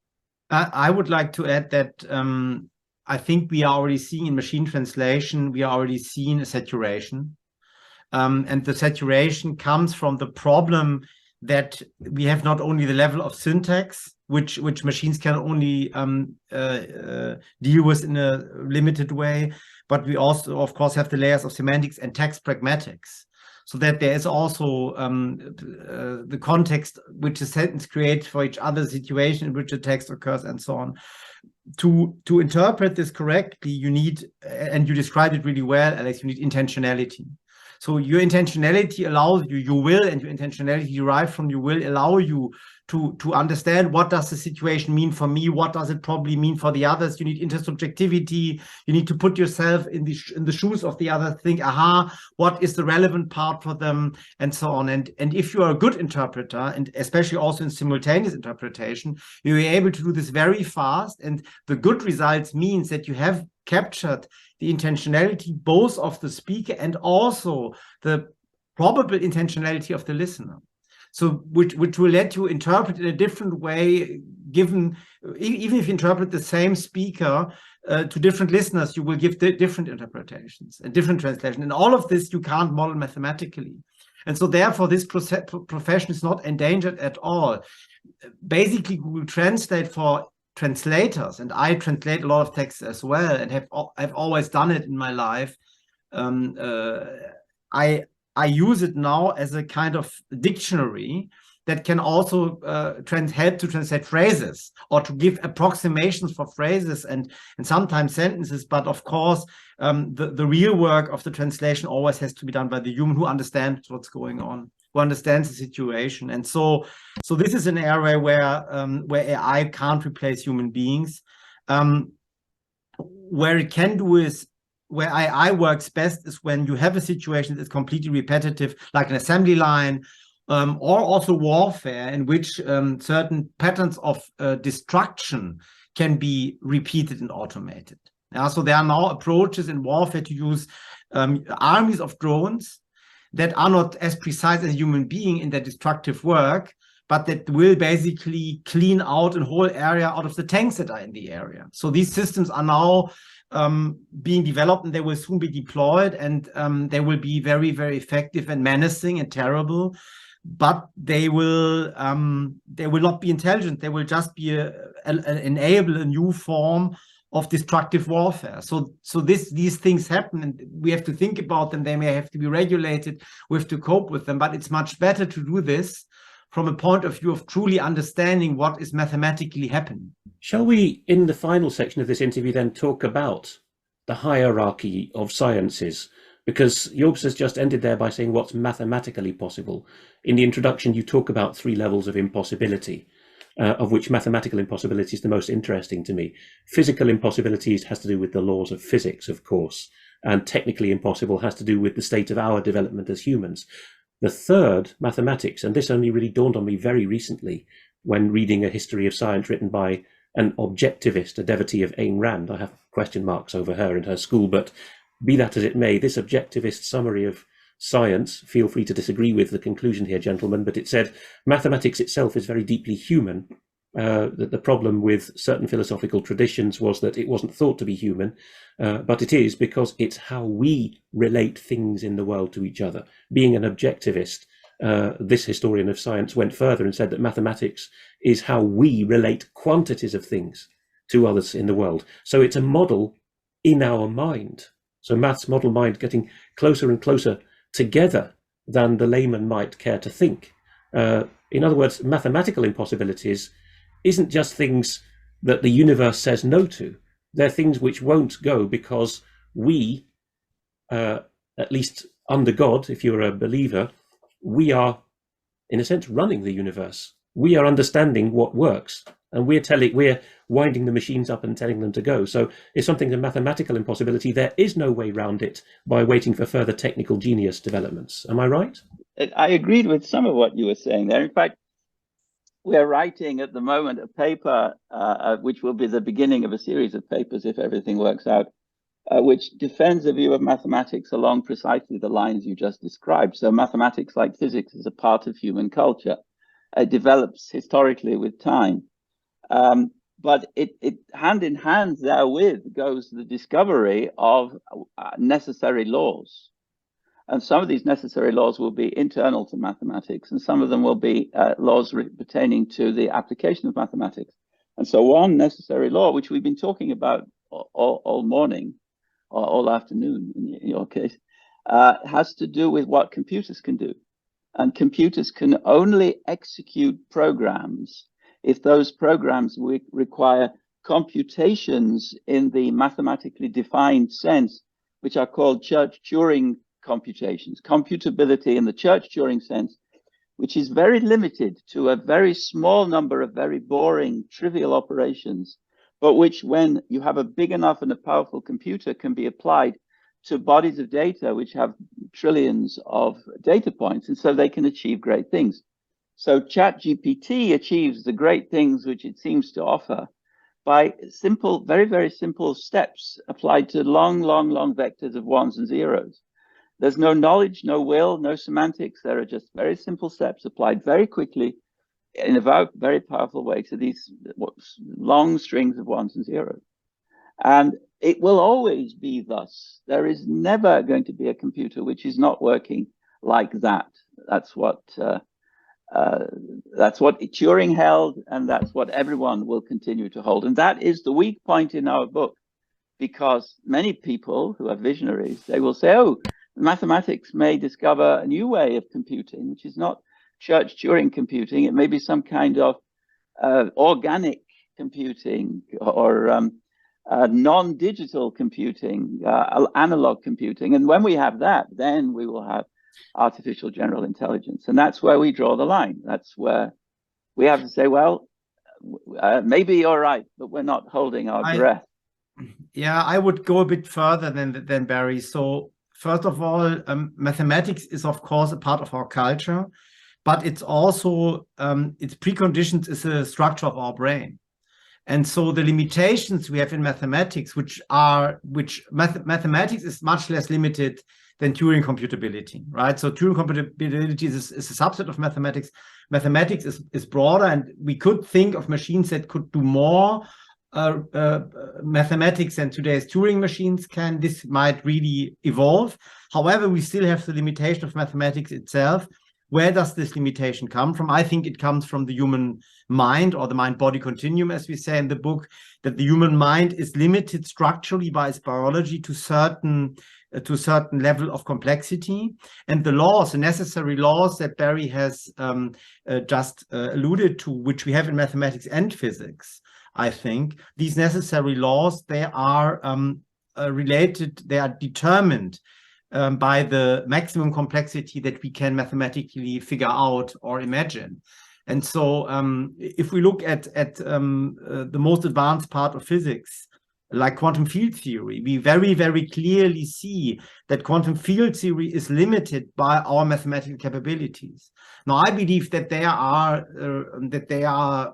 I would like to add that I think we are already seeing in machine translation, we are already seeing a saturation. And the saturation comes from the problem that we have not only the level of syntax, which machines can only deal with in a limited way, but we also, of course, have the layers of semantics and text pragmatics. So that there is also the context which a sentence creates for each other situation in which a text occurs and so on. To interpret this correctly, you need, and you described it really well, Alex, you need intentionality. So your intentionality allows you, your will and your intentionality derived from your will allow you to understand what does the situation mean for me, what does it probably mean for the others. You need intersubjectivity. You need to put yourself in the shoes of the other, think, aha, what is the relevant part for them, and so on. And if you are a good interpreter, and especially also in simultaneous interpretation, you're able to do this very fast. And the good results means that you have captured the intentionality both of the speaker and also the probable intentionality of the listener. So which will let you interpret in a different way, given even if you interpret the same speaker to different listeners, you will give different interpretations and different translations. And all of this you can't model mathematically. And so therefore this profession is not endangered at all. Basically, Google Translate for translators, and I translate a lot of texts as well, and I've always done it in my life. I use it now as a kind of dictionary that can also help to translate phrases or to give approximations for phrases and sometimes sentences. But of course, the real work of the translation always has to be done by the human who understands what's going on, who understands the situation. And so this is an area where AI can't replace human beings. Where it can do is, where AI works best is when you have a situation that's completely repetitive, like an assembly line, or also warfare, in which certain patterns of destruction can be repeated and automated. So there are now approaches in warfare to use armies of drones that are not as precise as a human being in their destructive work, but that will basically clean out a whole area out of the tanks that are in the area. So these systems are now being developed, and they will soon be deployed, and they will be very, very effective and menacing and terrible. But they will not be intelligent. They will just be enable a new form of destructive warfare. So these things happen, and we have to think about them. They may have to be regulated. We have to cope with them. But it's much better to do this from a point of view of truly understanding what is mathematically happening. Shall we, in the final section of this interview, then talk about the hierarchy of sciences? Because Jobs has just ended there by saying what's mathematically possible. In the introduction, you talk about 3 levels of impossibility, of which mathematical impossibility is the most interesting to me. Physical impossibilities has to do with the laws of physics, of course, and technically impossible has to do with the state of our development as humans. The third, mathematics, and this only really dawned on me very recently when reading a history of science written by an objectivist, a devotee of Ayn Rand. I have question marks over her and her school, but be that as it may, this objectivist summary of science, feel free to disagree with the conclusion here, gentlemen, but it said mathematics itself is very deeply human. That the problem with certain philosophical traditions was that it wasn't thought to be human, but it is, because it's how we relate things in the world to each other. Being an objectivist, this historian of science went further and said that mathematics is how we relate quantities of things to others in the world. So it's a model in our mind. So maths model mind getting closer and closer together than the layman might care to think. In other words, mathematical impossibilities isn't just things that the universe says no to. They're things which won't go because we, at least under God, if you're a believer, we are, in a sense, running the universe. We are understanding what works, and we're winding the machines up and telling them to go. So it's something, a mathematical impossibility. There is no way around it by waiting for further technical genius developments. Am I right? I agreed with some of what you were saying there. In fact, we're writing at the moment a paper, which will be the beginning of a series of papers if everything works out, which defends a view of mathematics along precisely the lines you just described. So mathematics, like physics, is a part of human culture. It develops historically with time. But it hand in hand therewith goes the discovery of necessary laws. And some of these necessary laws will be internal to mathematics, and some of them will be laws pertaining to the application of mathematics. And so one necessary law, which we've been talking about all morning, or all afternoon in your case, has to do with what computers can do. And computers can only execute programs if those programs require computations in the mathematically defined sense, which are called Church-Turing computations, computability in the Church-Turing sense, which is very limited to a very small number of very boring, trivial operations, but which, when you have a big enough and a powerful computer, can be applied to bodies of data which have trillions of data points, and so they can achieve great things. So ChatGPT achieves the great things which it seems to offer by simple, very, very simple steps applied to long, long, long vectors of ones and zeros. There's no knowledge, no will, no semantics. There are just very simple steps applied very quickly in a very powerful way to these long strings of ones and zeros. And it will always be thus. There is never going to be a computer which is not working like that. That's what Turing held, and that's what everyone will continue to hold. And that is the weak point in our book, because many people who are visionaries, they will say, oh, mathematics may discover a new way of computing, which is not Church-Turing computing. It may be some kind of organic computing or non-digital computing, analog computing. And when we have that, then we will have artificial general intelligence. And that's where we draw the line. That's where we have to say, well, maybe you're right, but we're not holding our breath. Yeah, I would go a bit further than Barry. So first of all, mathematics is, of course, a part of our culture, but it's also, its preconditions is the structure of our brain. And so the limitations we have in mathematics, mathematics is much less limited than Turing computability, right? So Turing computability is a subset of mathematics. Mathematics is broader, and we could think of machines that could do more mathematics than today's Turing machines can. This might really evolve. However, we still have the limitation of mathematics itself. Where does this limitation come from? I think it comes from the human mind, or the mind-body continuum, as we say in the book, that the human mind is limited structurally by its biology to a certain level of complexity. And the laws, the necessary laws that Barry has just alluded to, which we have in mathematics and physics, I think, these necessary laws, they are related, they are determined by the maximum complexity that we can mathematically figure out or imagine. And so if we look at the most advanced part of physics, like quantum field theory, we very, very clearly see that quantum field theory is limited by our mathematical capabilities. Now, I believe that they are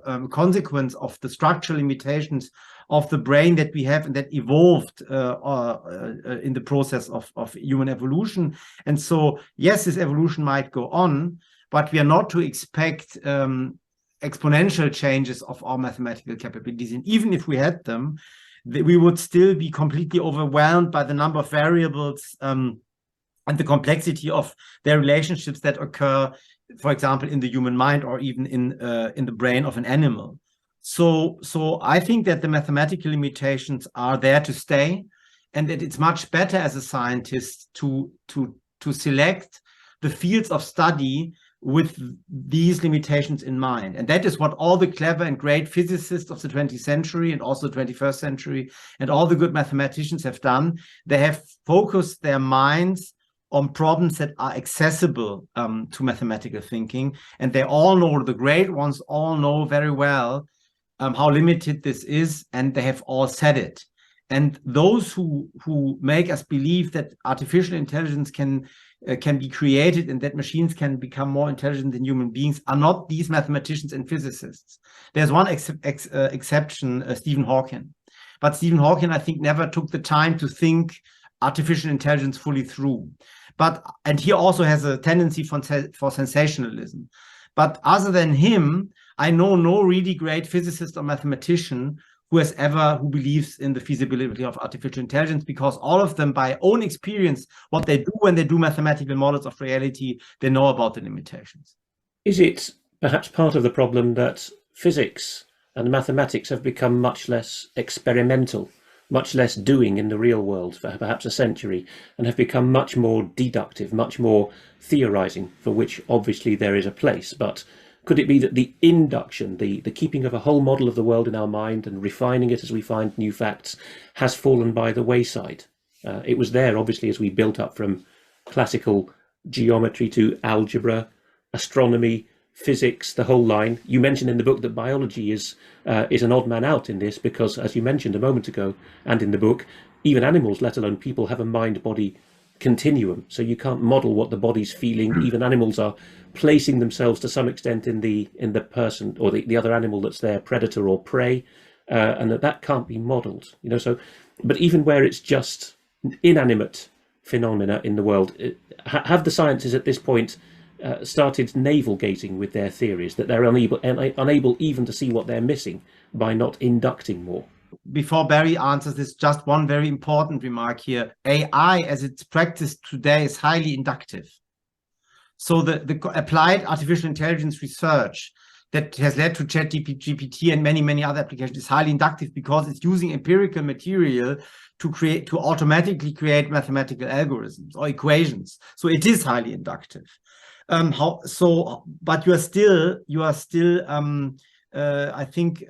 a consequence of the structural limitations of the brain that we have and that evolved in the process of human evolution. And so, yes, this evolution might go on, but we are not to expect exponential changes of our mathematical capabilities. And even if we had them, we would still be completely overwhelmed by the number of variables and the complexity of their relationships that occur, for example, in the human mind, or even in the brain of an animal. So I think that the mathematical limitations are there to stay, and that it's much better as a scientist to select the fields of study with these limitations in mind. And that is what all the clever and great physicists of the 20th century and also the 21st century and all the good mathematicians have done. They have focused their minds on problems that are accessible to mathematical thinking. And they all know, the great ones all know very well, how limited this is, and they have all said it. And those who make us believe that artificial intelligence can be created and that machines can become more intelligent than human beings are not these mathematicians and physicists. There's one exception, Stephen Hawking. But Stephen Hawking, I think, never took the time to think artificial intelligence fully through. And he also has a tendency for sensationalism. But other than him, I know no really great physicist or mathematician who believes in the feasibility of artificial intelligence, because all of them, by own experience, what they do when they do mathematical models of reality, they know about the limitations. Is it perhaps part of the problem that physics and mathematics have become much less experimental, much less doing in the real world for perhaps a century, and have become much more deductive, much more theorizing, for which obviously there is a place? But could it be that the induction, the keeping of a whole model of the world in our mind and refining it as we find new facts, has fallen by the wayside? It was there, obviously, as we built up from classical geometry to algebra, astronomy, physics, the whole line. You mentioned in the book that biology is an odd man out in this, because, as you mentioned a moment ago, and in the book, even animals, let alone people, have a mind-body continuum. So you can't model what the body's feeling. Even animals are placing themselves to some extent in the person or the other animal that's their predator or prey, and that can't be modeled. So, but even where it's just inanimate phenomena in the world, have the sciences at this point started navel-gating with their theories, that they're unable even to see what they're missing by not inducting more? Before Barry answers this, just one very important remark here. AI, as it's practiced today, is highly inductive. So the applied artificial intelligence research that has led to ChatGPT and many, many other applications is highly inductive, because it's using empirical material to automatically create mathematical algorithms or equations. So it is highly inductive. But you are still I think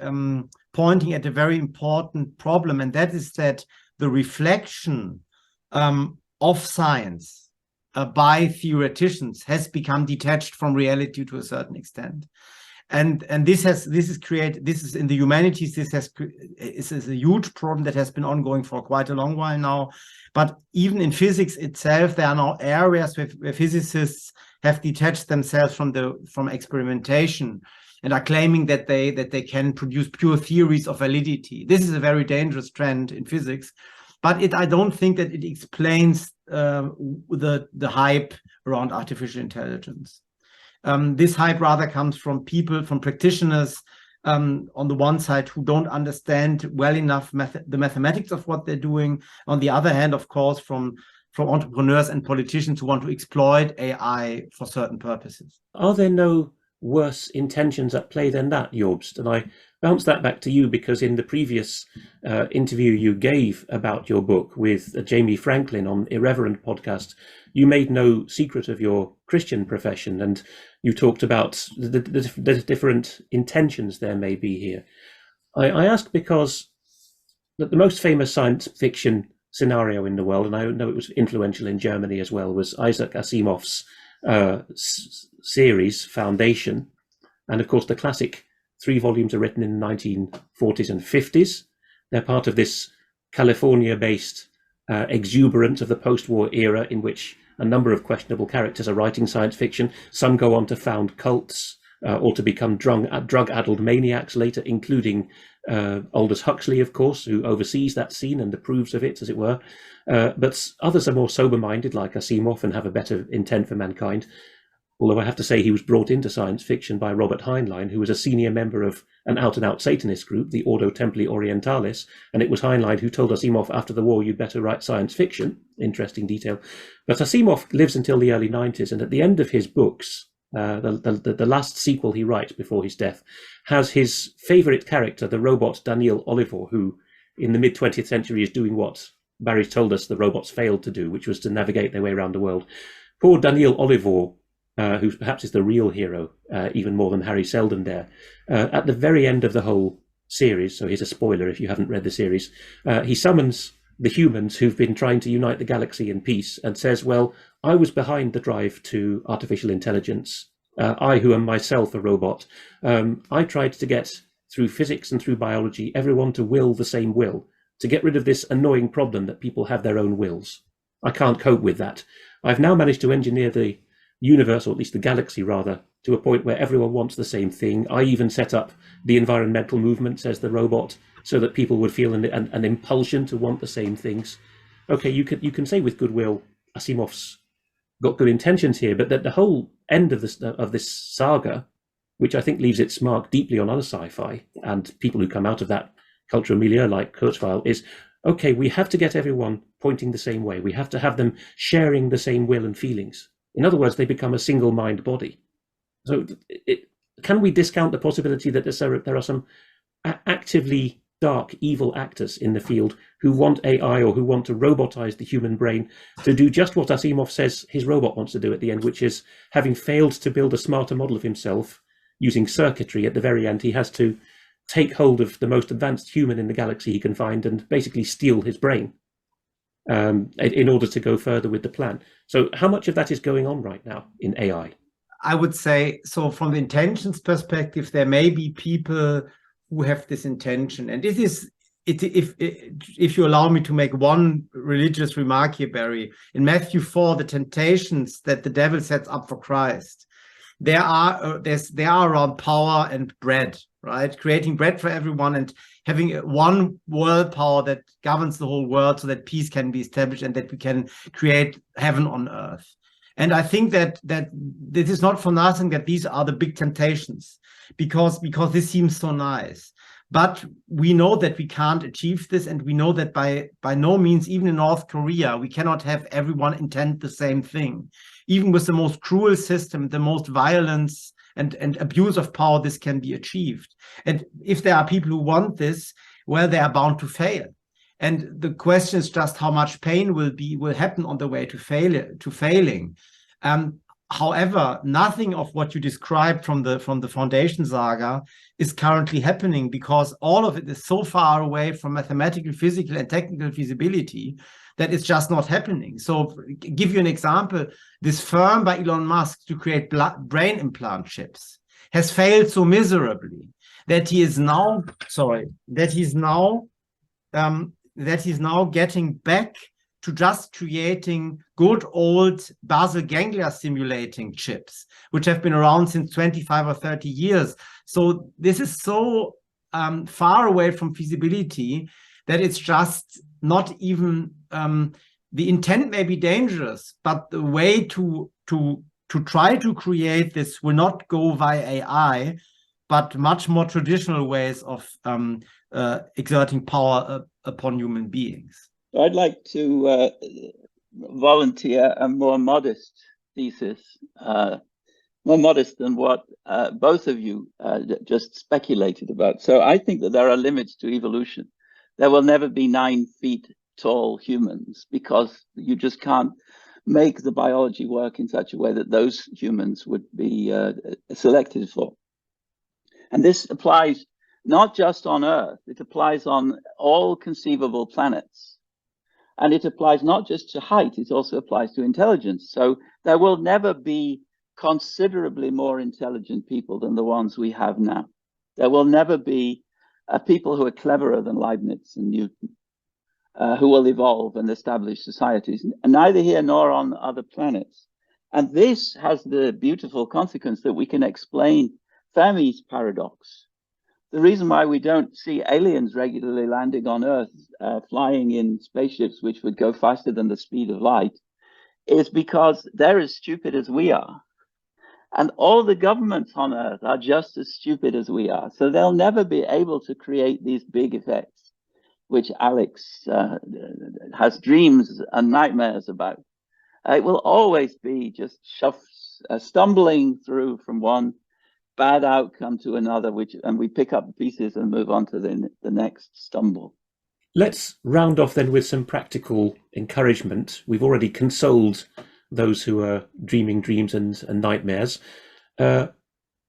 pointing at a very important problem, and that is that the reflection of science by theoreticians has become detached from reality to a certain extent. And this is in the humanities, this is a huge problem that has been ongoing for quite a long while now. But even in physics itself, there are now areas where physicists have detached themselves from experimentation and are claiming that they can produce pure theories of validity. This is a very dangerous trend in physics, but I don't think that it explains the hype around artificial intelligence. This hype rather comes from practitioners on the one side, who don't understand well enough the mathematics of what they're doing. On the other hand, of course, from entrepreneurs and politicians who want to exploit AI for certain purposes. Are there no worse intentions at play than that, Jobst? And I bounce that back to you, because in the previous interview you gave about your book with Jamie Franklin on Irreverent podcast, you made no secret of your Christian profession, and you talked about the different intentions there may be here. I ask because the most famous science fiction scenario in the world, and I know it was influential in Germany as well, was Isaac Asimov's series Foundation. And of course the classic 3 volumes are written in the 1940s and 50s. They're part of this California-based exuberance of the post-war era, in which a number of questionable characters are writing science fiction. Some go on to found cults or to become drug-addled maniacs later, including Aldous Huxley, of course, who oversees that scene and approves of it, as it were. But others are more sober-minded, like Asimov, and have a better intent for mankind. Although I have to say he was brought into science fiction by Robert Heinlein, who was a senior member of an out-and-out Satanist group, the Ordo Templi Orientalis, and it was Heinlein who told Asimov after the war, you'd better write science fiction. Interesting detail. But Asimov lives until the early 90s, and at the end of his books, the last sequel he writes before his death, has his favorite character, the robot Daniel Oliver, who in the mid-20th century is doing what Barry told us the robots failed to do, which was to navigate their way around the world. Poor Daniel Oliver, who perhaps is the real hero, even more than Harry Seldon there, at the very end of the whole series, so here's a spoiler if you haven't read the series, he summons the humans who've been trying to unite the galaxy in peace and says, well, I was behind the drive to artificial intelligence. I, who am myself a robot, I tried to get through physics and through biology, everyone to will the same will, to get rid of this annoying problem that people have their own wills. I can't cope with that. I've now managed to engineer the universe, or at least the galaxy rather, to a point where everyone wants the same thing. I even set up the environmental movement, says the robot, so that people would feel an impulsion to want the same things. Okay, you can say with goodwill, Asimov's got good intentions here, but that the whole end of this saga, which I think leaves its mark deeply on other sci-fi and people who come out of that cultural milieu like Kurzweil, is, okay, we have to get everyone pointing the same way. We have to have them sharing the same will and feelings. In other words, they become a single mind body. So can we discount the possibility that there are some actively dark, evil actors in the field who want AI or who want to robotize the human brain to do just what Asimov says his robot wants to do at the end, which is, having failed to build a smarter model of himself using circuitry, at the very end he has to take hold of the most advanced human in the galaxy he can find and basically steal his brain in order to go further with the plan. So how much of that is going on right now in AI? I would say, so from the intentions perspective, there may be people who have this intention. And it is, if you allow me to make one religious remark here, Barry, in Matthew 4, the temptations that the devil sets up for Christ, they are around power and bread, right? Creating bread for everyone and having one world power that governs the whole world so that peace can be established and that we can create heaven on earth. And I think that this is not for nothing that these are the big temptations, because this seems so nice. But we know that we can't achieve this, and we know that by no means, even in North Korea, we cannot have everyone intend the same thing. Even with the most cruel system, the most violence and abuse of power, this can be achieved. And if there are people who want this, well, they are bound to fail. And the question is just how much pain will happen on the way to failing. However, nothing of what you described from the Foundation saga is currently happening, because all of it is so far away from mathematical, physical, and technical feasibility that it's just not happening. So, give you an example: this firm by Elon Musk to create brain implant chips has failed so miserably that he's now getting back to just creating good old basal ganglia stimulating chips, which have been around since 25 or 30 years. So this is so far away from feasibility that it's just not even, the intent may be dangerous, but the way to try to create this will not go via AI, but much more traditional ways of exerting power upon human beings. I'd like to volunteer a more modest thesis, more modest than what both of you just speculated about. So I think that there are limits to evolution. There will never be 9 feet tall humans, because you just can't make the biology work in such a way that those humans would be selected for. And this applies not just on Earth, it applies on all conceivable planets. And it applies not just to height, it also applies to intelligence. So there will never be considerably more intelligent people than the ones we have now. There will never be people who are cleverer than Leibniz and Newton, who will evolve and establish societies, and neither here nor on other planets. And this has the beautiful consequence that we can explain Fermi's paradox. The reason why we don't see aliens regularly landing on Earth, flying in spaceships which would go faster than the speed of light, is because they're as stupid as we are. And all the governments on Earth are just as stupid as we are. So they'll never be able to create these big effects, which Alex has dreams and nightmares about. It will always be just stumbling through from one bad outcome to another, and we pick up the pieces and move on to the next stumble. Let's round off then with some practical encouragement. We've already consoled those who are dreaming dreams and nightmares.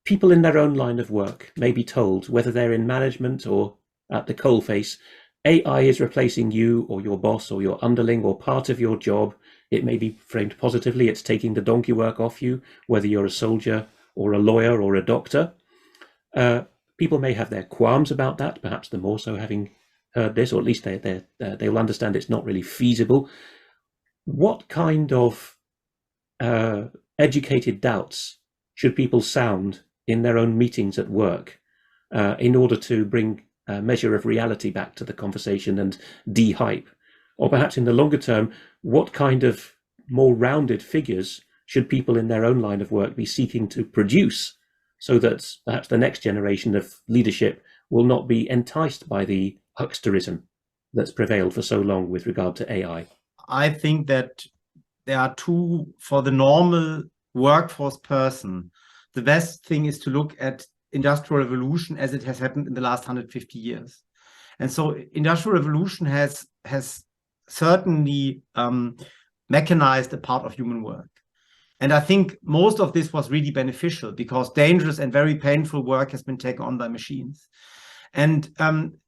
People in their own line of work may be told, whether they're in management or at the coalface, AI is replacing you or your boss or your underling or part of your job. It may be framed positively. It's taking the donkey work off you, whether you're a soldier or a lawyer or a doctor. People may have their qualms about that, perhaps the more so having heard this, or at least they'll understand it's not really feasible. What kind of educated doubts should people sound in their own meetings at work in order to bring a measure of reality back to the conversation and de-hype? Or perhaps in the longer term, what kind of more rounded figures should people in their own line of work be seeking to produce so that perhaps the next generation of leadership will not be enticed by the hucksterism that's prevailed for so long with regard to AI? I think that there are two, for the normal workforce person, the best thing is to look at industrial revolution as it has happened in the last 150 years. And so industrial revolution has certainly mechanized a part of human work. And I think most of this was really beneficial because dangerous and very painful work has been taken on by machines. And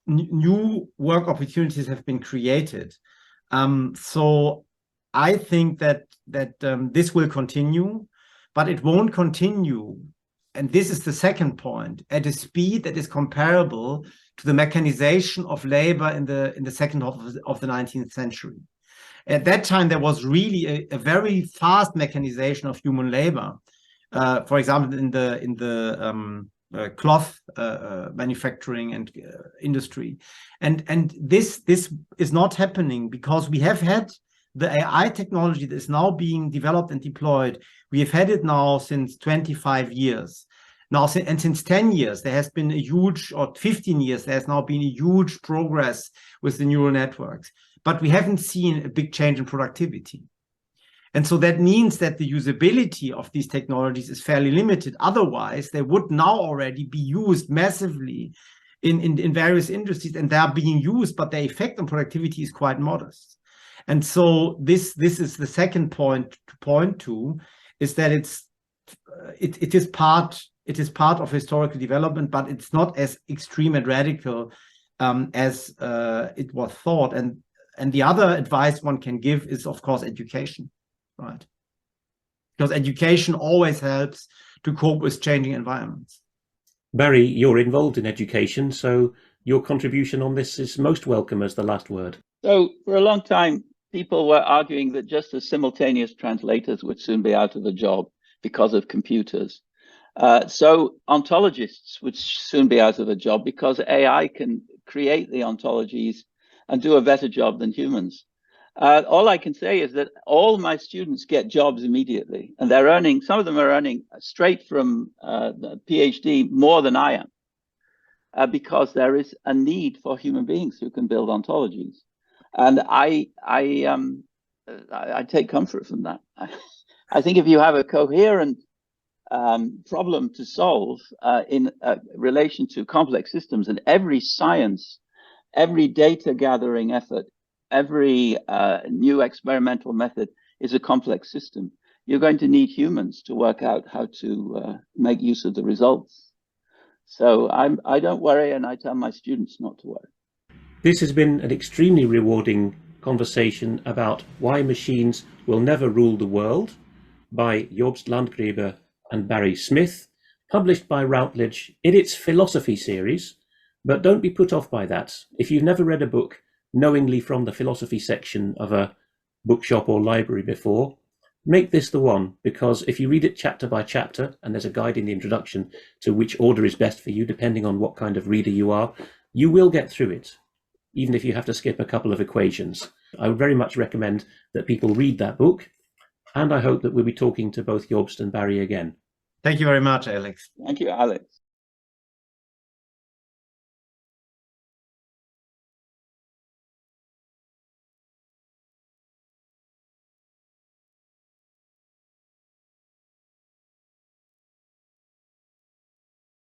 new work opportunities have been created. So I think that this will continue, but it won't continue. And this is the second point, at a speed that is comparable to the mechanization of labor in the second half of the 19th century. At that time, there was really a very fast mechanization of human labor. For example, in the cloth manufacturing and industry, and this is not happening because we have had the AI technology that is now being developed and deployed. We have had it now since 25 years. Now, and since 10 years, there has been a huge, or 15 years, there has now been a huge progress with the neural networks. But we haven't seen a big change in productivity. And so that means that the usability of these technologies is fairly limited. Otherwise, they would now already be used massively in various industries, and they are being used, but their effect on productivity is quite modest. And so this is the second point to point to, is that it is part of historical development, but it's not as extreme and radical as it was thought. And the other advice one can give is, of course, education, right? Because education always helps to cope with changing environments. Barry, you're involved in education, so your contribution on this is most welcome as the last word. So for a long time, people were arguing that just as simultaneous translators would soon be out of a job because of computers. So ontologists would soon be out of a job because AI can create the ontologies and do a better job than humans. All I can say is that all my students get jobs immediately, and they're earning, some of them are earning straight from the PhD more than I am, because there is a need for human beings who can build ontologies. And I take comfort from that. I think if you have a coherent problem to solve in relation to complex systems, and every science, every data gathering effort, every new experimental method is a complex system, you're going to need humans to work out how to make use of the results. So I don't worry, and I tell my students not to worry. This has been an extremely rewarding conversation about why machines will never rule the world by Jobst Landgreber and Barry Smith, published by Routledge in its philosophy series. But don't be put off by that. If you've never read a book knowingly from the philosophy section of a bookshop or library before, make this the one, because if you read it chapter by chapter, and there's a guide in the introduction to which order is best for you, depending on what kind of reader you are, you will get through it, even if you have to skip a couple of equations. I would very much recommend that people read that book, and I hope that we'll be talking to both Jobst and Barry again. Thank you very much, Alex. Thank you, Alex.